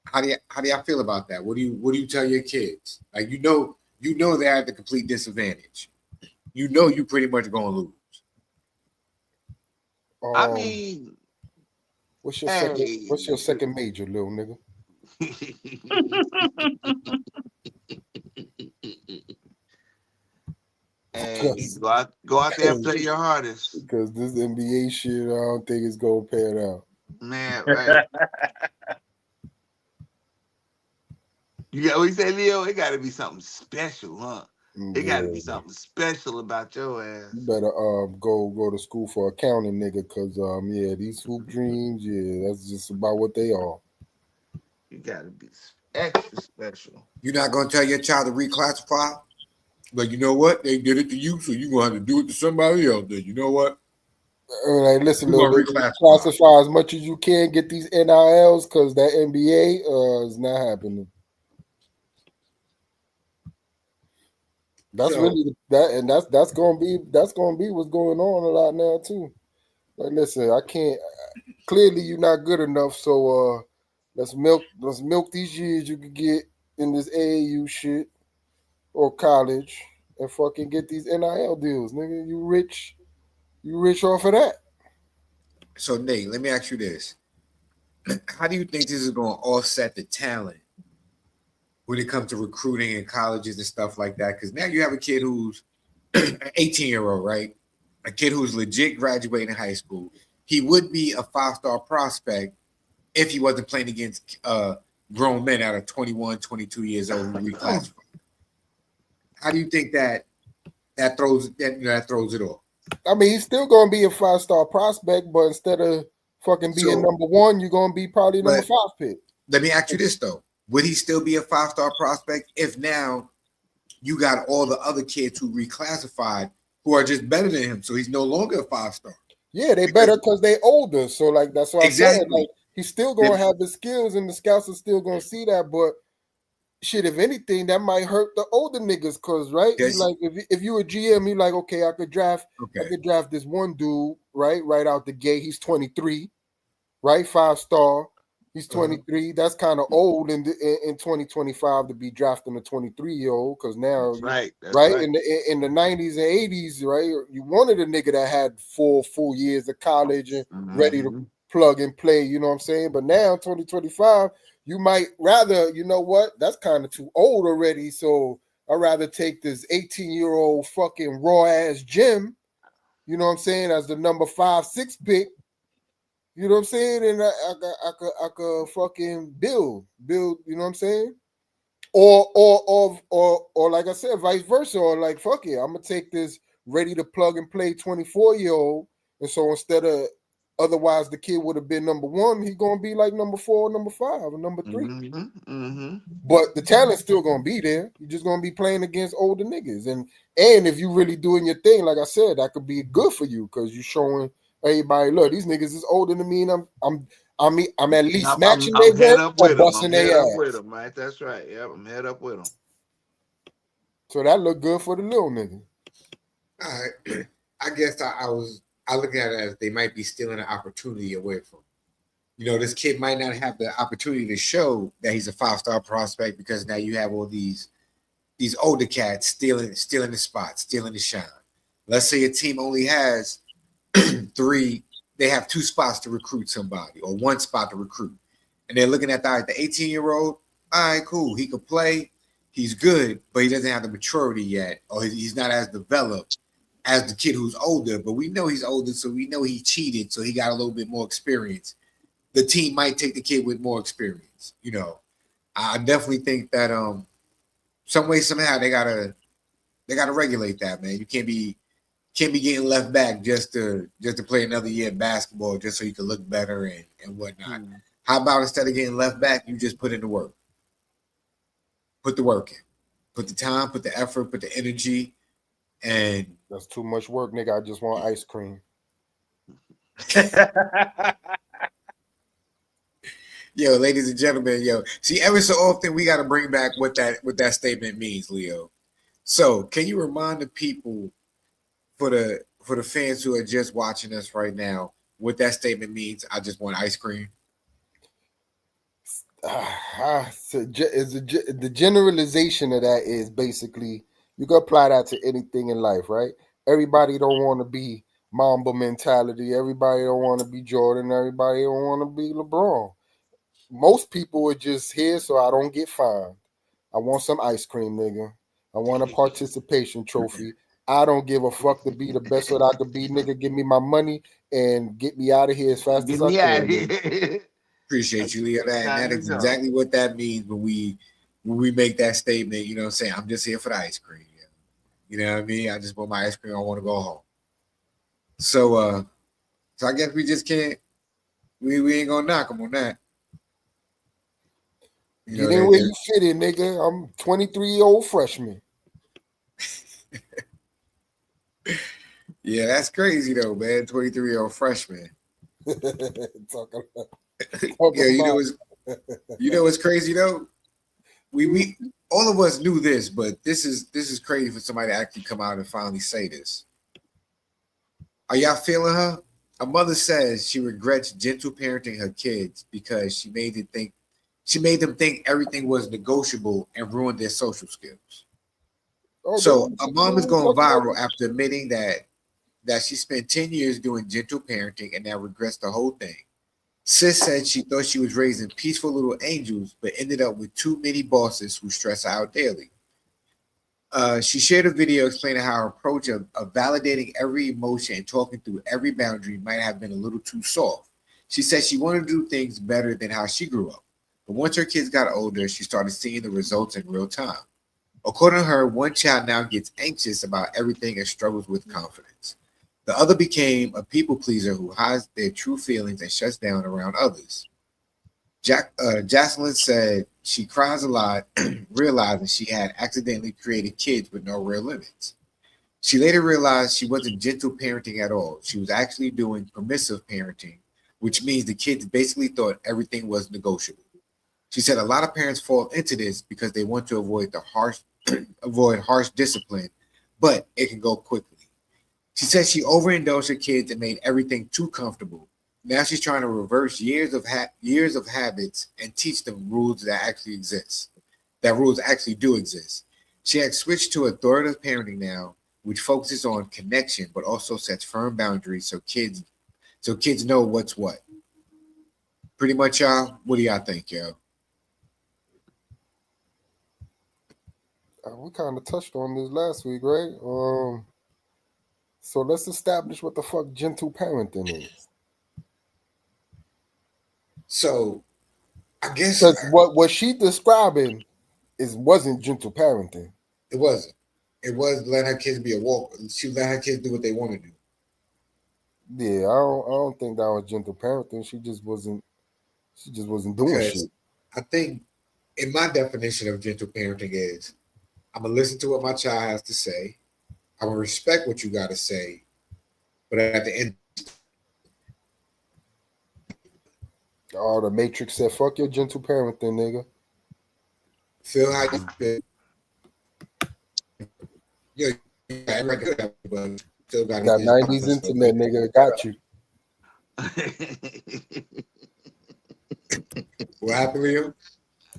How do y'all feel about that? What do you tell your kids? Like you know they're at the complete disadvantage. You know you pretty much gonna lose. I mean, what's your second major, little nigga? Hey, go out there and play your hardest. Because this NBA shit, I don't think it's gonna pan out. Man, right. You got what you say, Leo? It gotta be something special, huh? It gotta be something special about your ass. You better go to school for accounting, nigga, because these hoop dreams, that's just about what they are. You gotta be extra special. You're not gonna tell your child to reclassify? But you know what? They did it to you, so you're gonna have to do it to somebody else. Then you know what? Like, listen, reclassify as much as you can, get these NILs, because that NBA is not happening. That's really that, and that's gonna be what's going on a lot now too. Like, listen, I can't. Clearly, you're not good enough, so let's milk these years you could get in this AAU shit or college and fucking get these NIL deals, nigga. You rich off of that. So Nate, let me ask you this: how do you think this is going to offset the talent when it comes to recruiting in colleges and stuff like that? Because now you have a kid who's an 18-year-old, right? A kid who's legit graduating high school. He would be a 5-star prospect if he wasn't playing against grown men out of 21, 22 years old who reclassified. How do you think that throws it off? I mean, he's still going to be a 5-star prospect, but instead of fucking being number one, you're going to be probably number 5 pick. Let me ask you this, though. Would he still be a 5-star prospect if now you got all the other kids who reclassified who are just better than him? So he's no longer a 5-star. Yeah, they better because they older. So, like, that's what I'm saying. Like, he's still going to have the skills, and the scouts are still going to see that. But shit, if anything, that might hurt the older niggas, because right, like if you a GM, you like, okay, I could draft this one dude right out the gate. He's 23, right, 5-star. He's 23. That's kind of old in 2025 to be drafting a 23-year-old, because now right in the 90s and 80s, right, you wanted a nigga that had 4 full years of college and ready to plug and play. You know what I'm saying? But now 2025. You might rather, you know what? That's kind of too old already. So I'd rather take this 18-year-old fucking raw ass Jim, you know what I'm saying, as the number 5-6 pick. You know what I'm saying? And I could fucking build, you know what I'm saying? Or like I said, vice versa. Or like, fuck it, I'm gonna take this ready to plug and play 24-year-old. And so instead of otherwise, the kid would have been number 1. He's gonna be like number 4, number 5, or number 3. But the talent's still gonna be there. You're just gonna be playing against older niggas, and if you really doing your thing, like I said, that could be good for you because you're showing everybody, look, these niggas is older than me, and I'm at least matching their work or busting their ass. With them, right? That's right. Yep, I'm head up with them. So that look good for the little nigga. All right, I guess I look at it as they might be stealing an opportunity away from. You know, this kid might not have the opportunity to show that he's a 5-star prospect because now you have all these these older cats stealing the spot, stealing the shine. Let's say a team only has three, they have 2 spots to recruit somebody or 1 spot to recruit. And they're looking at the 18-year-old. All right, cool. He could play. He's good, but he doesn't have the maturity yet, or he's not as developed as the kid who's older. But we know he's older, so we know he cheated, so he got a little bit more experience. The team might take the kid with more experience. You know, I definitely think that some way, somehow they gotta regulate that, man. You can't be getting left back just to play another year of basketball just so you can look better and whatnot. How about instead of getting left back, you just put in the work? Put the work in. Put the time, put the effort, put the energy, and that's too much work, nigga. I just want ice cream. Yo, ladies and gentlemen, see, every so often we got to bring back what that statement means, Leo. So, can you remind the people, for the fans who are just watching us right now, what that statement means? I just want ice cream. So the generalization of that is basically you can apply that to anything in life, right? Everybody don't want to be Mamba mentality. Everybody don't want to be Jordan. Everybody don't want to be LeBron. Most people are just here so I don't get fined. I want some ice cream, nigga. I want a participation trophy. I don't give a fuck to be the best that I could be, nigga. Give me my money and get me out of here as fast as I can. Appreciate you, Leo. That is exactly what that means when we make that statement. You know what I'm saying? I'm just here for the ice cream. You know what I mean? I just want my ice cream. I want to go home. So I guess we just can't. We ain't gonna knock them on that. Get in where you fit in, nigga. I'm 23-year-old freshman. Yeah, that's crazy though, man. 23-year-old freshman. You know what's crazy though? We all of us knew this, but this is crazy for somebody to actually come out and finally say this. Are y'all feeling her? A mother says she regrets gentle parenting her kids because she made them think everything was negotiable and ruined their social skills. So a mom is going viral after admitting that she spent 10 years doing gentle parenting and now regrets the whole thing. Sis said she thought she was raising peaceful little angels, but ended up with too many bosses who stress her out daily. She shared a video explaining how her approach of validating every emotion and talking through every boundary might have been a little too soft. She said she wanted to do things better than how she grew up. But once her kids got older, she started seeing the results in real time. According to her, one child now gets anxious about everything and struggles with confidence. The other became a people pleaser who hides their true feelings and shuts down around others. Jocelyn said she cries a lot, realizing she had accidentally created kids with no real limits. She later realized she wasn't gentle parenting at all. She was actually doing permissive parenting, which means the kids basically thought everything was negotiable. She said a lot of parents fall into this because they want to avoid harsh discipline, but it can go quickly. She said she overindulged her kids and made everything too comfortable. Now she's trying to reverse years of habits and teach them rules that actually exist. That rules actually do exist. She had switched to authoritative parenting now, which focuses on connection, but also sets firm boundaries so kids know what's what. Pretty much, y'all. What do y'all think, yo? We kind of touched on this last week, right? So let's establish what the fuck gentle parenting is. So, I guess what she describing wasn't gentle parenting. It wasn't. It was let her kids be a walk. She let her kids do what they want to do. Yeah, I don't think that was gentle parenting. She just wasn't doing shit. I think, in my definition of gentle parenting is, I'm gonna listen to what my child has to say. I'm gonna respect what you got to say, but at the end, the Matrix said, "Fuck your gentle parenting, nigga." Feel how you feel. Yeah, everybody good, but still got 90s internet, nigga. Got you. What happened, Leo?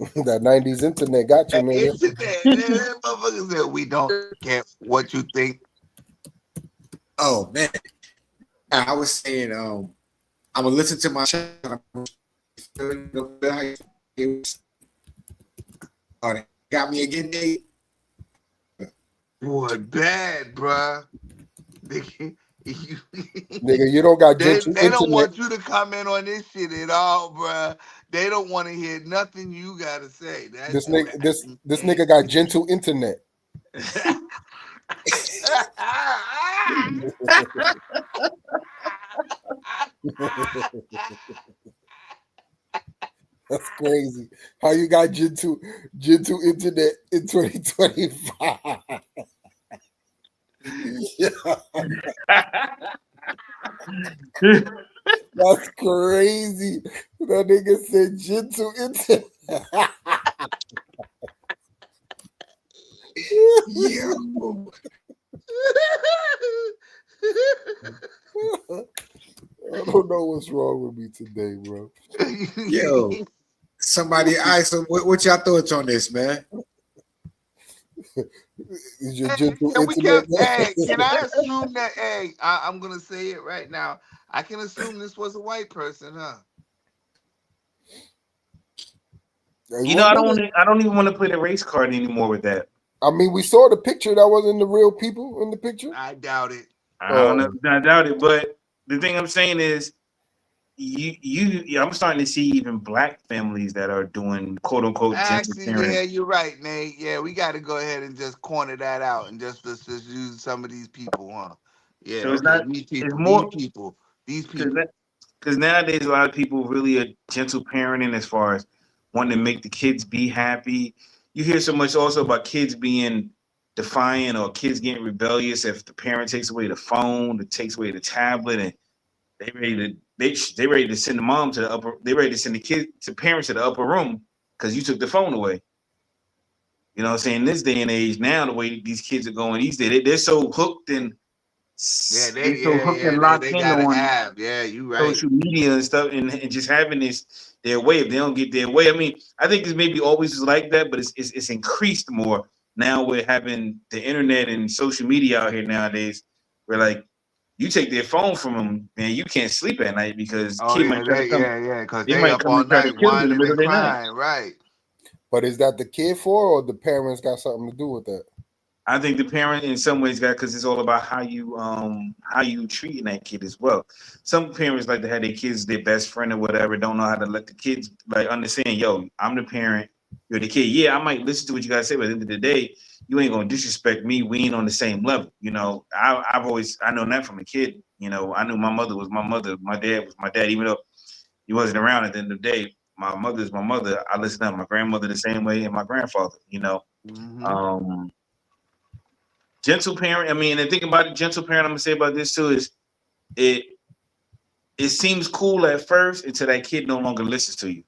That 90s internet got you, man. Internet, motherfuckers said we don't care what you think. Oh man, I was saying, I'm gonna listen to my channel. Got me again, Dave. Boy, bad, bruh. Nigga, you don't got They gentle don't internet. want you to comment on this shit at all, bruh. They don't want to hear nothing you gotta say. This nigga got gentle internet. That's crazy. How you got gentle internet in 2025? Yeah. That's crazy. That nigga said gentle internet. Yeah. I don't know what's wrong with me today, bro. Yo, somebody, all right, so what y'all thoughts on this, man? Is your gentle Can internet? can I assume that? Hey, I'm gonna say it right now. I can assume this was a white person, huh? You know, I don't even want to play the race card anymore with that. I mean, we saw the picture. That wasn't the real people in the picture. I doubt it. I don't know. I doubt it. But the thing I'm saying is, I'm starting to see even black families that are doing quote unquote gentle parenting. Yeah, you're right, Nate. Yeah, we got to go ahead and just corner that out and just let's just use some of these people, huh? Yeah, So it's okay, not. these people, It's more these people. Because nowadays a lot of people really are gentle parenting as far as wanting to make the kids be happy. You hear so much also about kids being defiant or kids getting rebellious if the parent takes away the phone, it takes away the tablet, and they ready to send the mom to the upper. They ready to send the parents to the upper room because you took the phone away. You know what I'm saying? This day and age now, the way these kids are going these days, they're so hooked and they locked in gotta on have. Yeah, you right. Social media and stuff, and just having this their way. If they don't get their way, I mean, I think it's maybe always was like that, but it's increased more now. We're having the internet and social media out here nowadays. Where like you take their phone from them, man, you can't sleep at night because because they might up come all and try to night kill you in the whining middle and of the night. crying, right? But is that the kid for, or the parents got something to do with that? I think the parent in some ways got, because it's all about how you treating that kid as well. Some parents like to have their kids their best friend or whatever, don't know how to let the kids like understand, yo, I'm the parent, you're the kid. Yeah, I might listen to what you guys say, but at the end of the day, you ain't gonna disrespect me. We ain't on the same level. You know, I know that from a kid. You know, I knew my mother was my mother, my dad was my dad, even though he wasn't around at the end of the day. My mother is my mother. I listen to my grandmother the same way and my grandfather, you know. Mm-hmm. Gentle parent. I mean, the thing about it, gentle parent, I'm gonna say about this too is it seems cool at first until that kid no longer listens to you.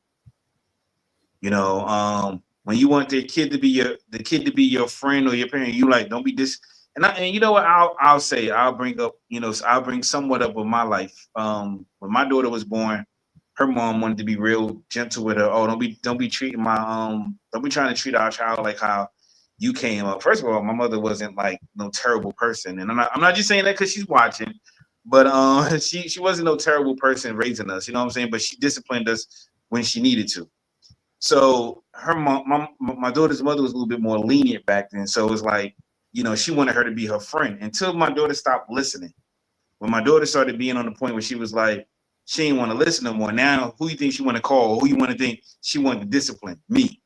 You know, when you want the kid to be your friend or your parent, you like don't be this. And you know what I'll say, I'll bring somewhat up with my life. When my daughter was born, her mom wanted to be real gentle with her. Oh, don't be treating don't be trying to treat our child like how you came up. First of all, my mother wasn't like no terrible person, and I'm not just saying that because she's watching, but she wasn't no terrible person raising us. You know what I'm saying? But she disciplined us when she needed to. So her mom, my daughter's mother was a little bit more lenient back then. So it was like, you know, she wanted her to be her friend until my daughter stopped listening. When my daughter started being on the point where she was like, she didn't want to listen no more. Now, who you think she want to call? Who you want to think she wanted to discipline? Me.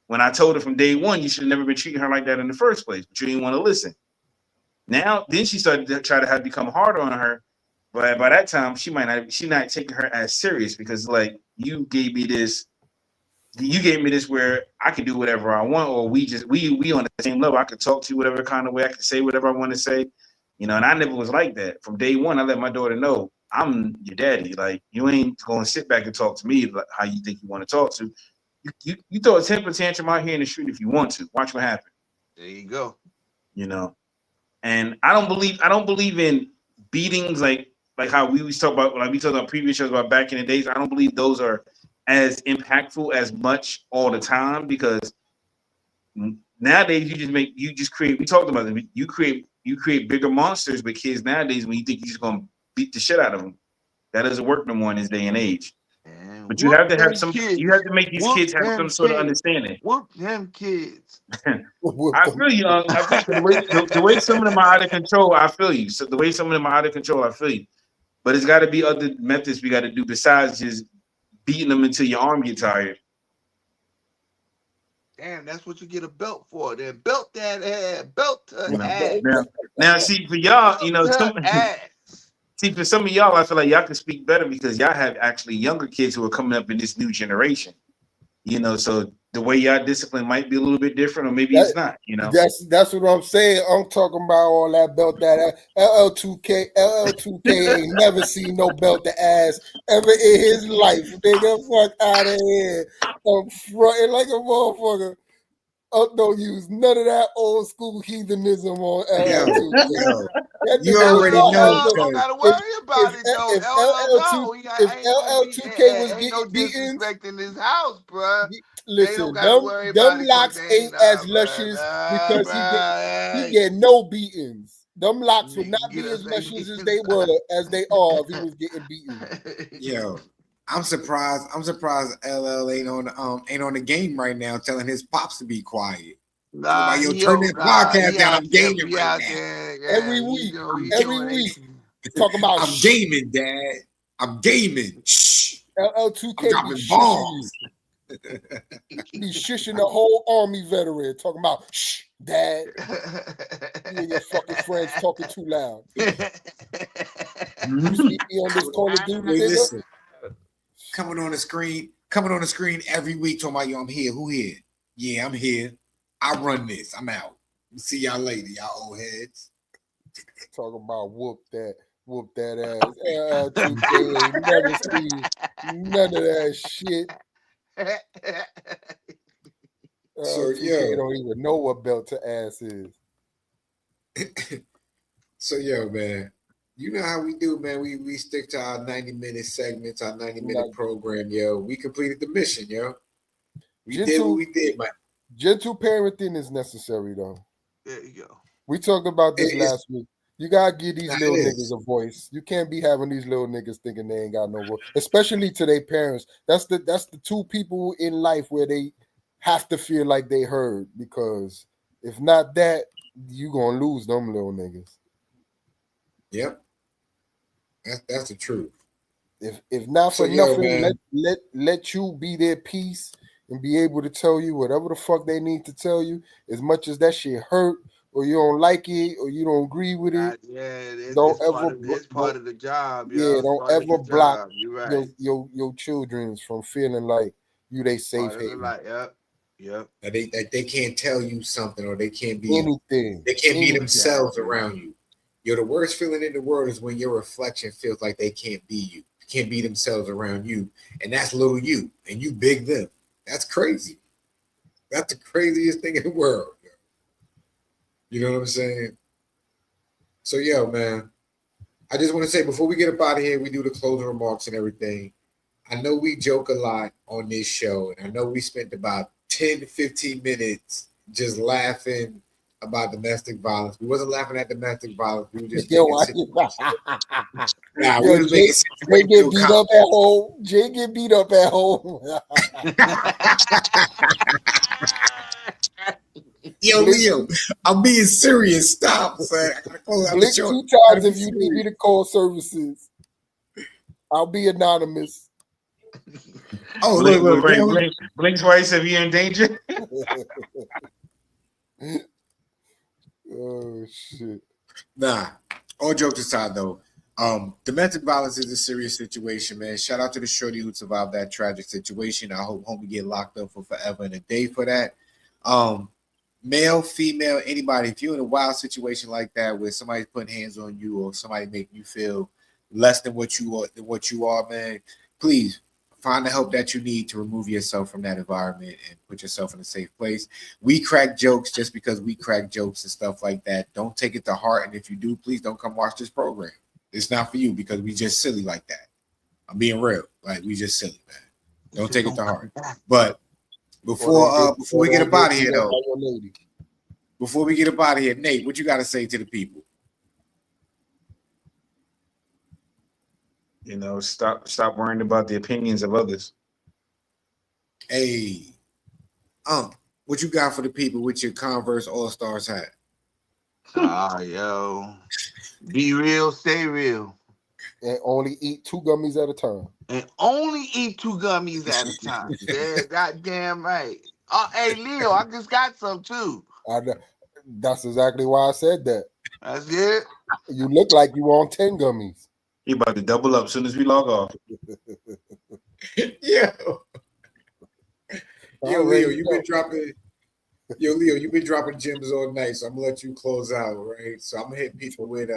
When I told her from day one, you should have never been treating her like that in the first place, but you didn't want to listen. Now, then she started to try to become harder on her. But by that time, she's not taking her as serious because like you gave me this where I can do whatever I want, or we on the same level. I could talk to you whatever kind of way, I could say whatever I want to say, you know. And I never was like that. From day one, I let my daughter know I'm your daddy. Like you ain't gonna sit back and talk to me like how you think you want to talk to. You throw a temper tantrum out here in the street if you want to. Watch what happens. There you go. You know, and I don't believe in beatings like how we always talk about, like we talked about previous shows about back in the days. I don't believe those are as impactful as much all the time, because nowadays you just create. We talked about it. You create bigger monsters with kids nowadays when you think you're just gonna beat the shit out of them. That doesn't work no more in this day and age. And But you have to have them some. kids. You have to make these Whoop kids have them some sort of kids. understanding. Whoop them kids. I feel you. I feel the way some of them are out of control. I feel you. So the way some of them are out of control, I feel you. But it's got to be other methods we got to do besides just beating them until your arm get tired. Damn, that's what you get a belt for. Then belt that ass, belt her ass. Now, see for y'all, see for some of y'all, I feel like y'all can speak better because y'all have actually younger kids who are coming up in this new generation. So the way y'all discipline might be a little bit different, or maybe it's not. That's what I'm saying. I'm talking about all that belt that LL2K ain't never seen no belt the ass ever in his life. Nigga, fuck out of here. I'm fronting like a motherfucker. Don't use none of that old school heathenism on LL2K. You already know. Don't gotta worry about it though. If LL2K was getting beaten, disrespecting this house, bruh. Listen, them locks ain't as luscious because he get no beatings. Them locks would not be as luscious as they are if he was getting beaten. Yo, I'm surprised LL ain't on the game right now telling his pops to be quiet. Nah, yo, turn that podcast down. I'm gaming right now. Every week. Talking about I'm gaming, Dad. I'm gaming. Shh. LL2K I'm dropping bombs. Be shushing the whole army veteran, talking about shh, Dad. You and your fucking friends talking too loud. You see me on this Call of Duty, nigga? Listen, coming on the screen every week talking about, yo, I'm here. Who here? Yeah, I'm here. I run this. I'm out. See y'all later, y'all old heads. Talking about whoop that ass. LL2K ain't never seen none of that shit. So they don't even know what belt to ass is. So man, you know how we do, man. We stick to our 90-minute segments, our 90-minute program, yo. We completed the mission, yo. We did what we did, man. Gentle parenting is necessary, though. There you go. We talked about this last week. You gotta give these little niggas a voice. You can't be having these little niggas thinking they ain't got no voice, especially to their parents. That's the two people in life where they have to feel like they heard, because if not that, you gonna lose them little niggas. Yep, that's the truth. If not for nothing, let you be their peace and be able to tell you whatever the fuck they need to tell you, as much as that shit hurt, or you don't like it, or you don't agree with it. It's part of the job. Yeah, don't ever block your children from feeling like you they safe haven. Yep. They can't tell you something, or they can't be anything. They can't be themselves around you. Yo, the worst feeling in the world is when your reflection feels like they can't be you, can't be themselves around you, and that's little you, and you big them. That's crazy. That's the craziest thing in the world. You know what I'm saying? So, man, I just want to say, before we get up out of here, we do the closing remarks and everything. I know we joke a lot on this show, and I know we spent about 10 to 15 minutes just laughing about domestic violence. We wasn't laughing at domestic violence. We were just Jay get beat up at home. Jay get beat up at home. Yo, Leo, I'm being serious. Stop, son. Blink 2 times if you need me to call services. I'll be anonymous. Oh, look. Blink twice if you're in danger. Oh shit. Nah. All jokes aside, though, domestic violence is a serious situation, man. Shout out to the shorty who survived that tragic situation. I hope homie get locked up for forever and a day for that. Male, female, anybody, if you're in a wild situation like that where somebody's putting hands on you or somebody making you feel less than what you are, man, please find the help that you need to remove yourself from that environment and put yourself in a safe place. We crack jokes just because we crack jokes and stuff like that. Don't take it to heart, and if you do, please don't come watch this program. It's not for you because we just silly like that. I'm being real. Like, we just silly, man. Don't take it to heart. But before we get up out of here, though, before we get up out of here, Nate, what you got to say to the people? You know, stop worrying about the opinions of others. Hey, what you got for the people with your Converse All-Stars hat? Yo. Be real, stay real. And only eat 2 gummies at a time. And only eat 2 gummies at a time. Yeah, goddamn right. Hey, Leo, I just got some too. That's exactly why I said that. That's it. You look like you on 10 gummies. He about to double up as soon as we log off. Leo, you've been dropping. Leo, you've been dropping gems all night, so I'm gonna let you close out, right? So I'm gonna hit people with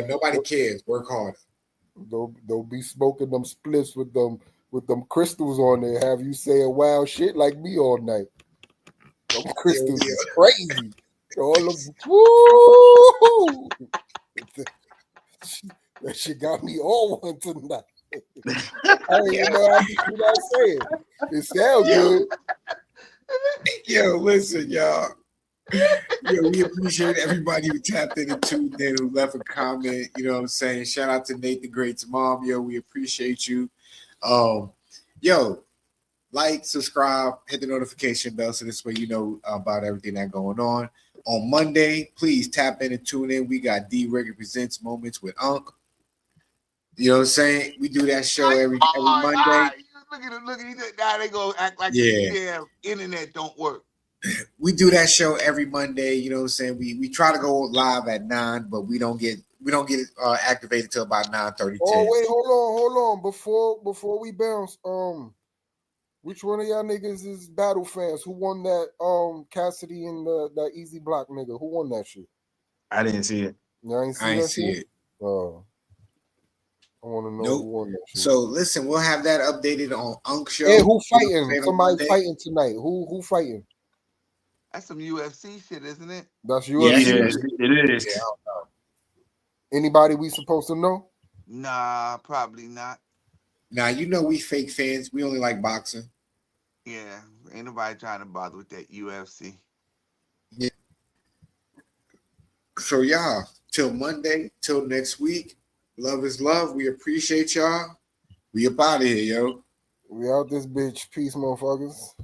nobody cares. Work hard. Don't be smoking them spliffs with them crystals on there. Have you saying wild shit like me all night? Them crystals is crazy. All of woo! That shit got me all one tonight. I don't even know how to say it. It sounds good. Listen, y'all. We appreciate everybody who tapped in and tuned in, who left a comment. You know what I'm saying? Shout out to Nate the Great's mom. We appreciate you. Like, subscribe, hit the notification bell so this way you know about everything that's going on. On Monday, please tap in and tune in. We got D Reggae Presents Moments with Unc. You know what I'm saying? We do that show every Monday. Look at it. Now they go act like the internet don't work. We do that show every Monday. You know what I'm saying? We try to go live at 9, but we don't get activated till about 9:30. Oh wait, hold on. Before we bounce, which one of y'all niggas is battle fans? Who won that Cassidy and that Easy Block nigga? Who won that shit? I didn't see it. I ain't see it. I want to know who won that shit. So listen, we'll have that updated on Unc Show. Hey, who fighting? Somebody fighting tonight. Who fighting? That's some UFC shit, isn't it? That's UFC. Yeah, it is. Yeah, I don't know. Anybody we supposed to know? Nah, probably not. Now you know we fake fans. We only like boxing. Yeah, ain't nobody trying to bother with that UFC. Yeah. So y'all, till Monday, till next week. Love is love. We appreciate y'all. We up out of here, yo. We out this bitch. Peace, motherfuckers.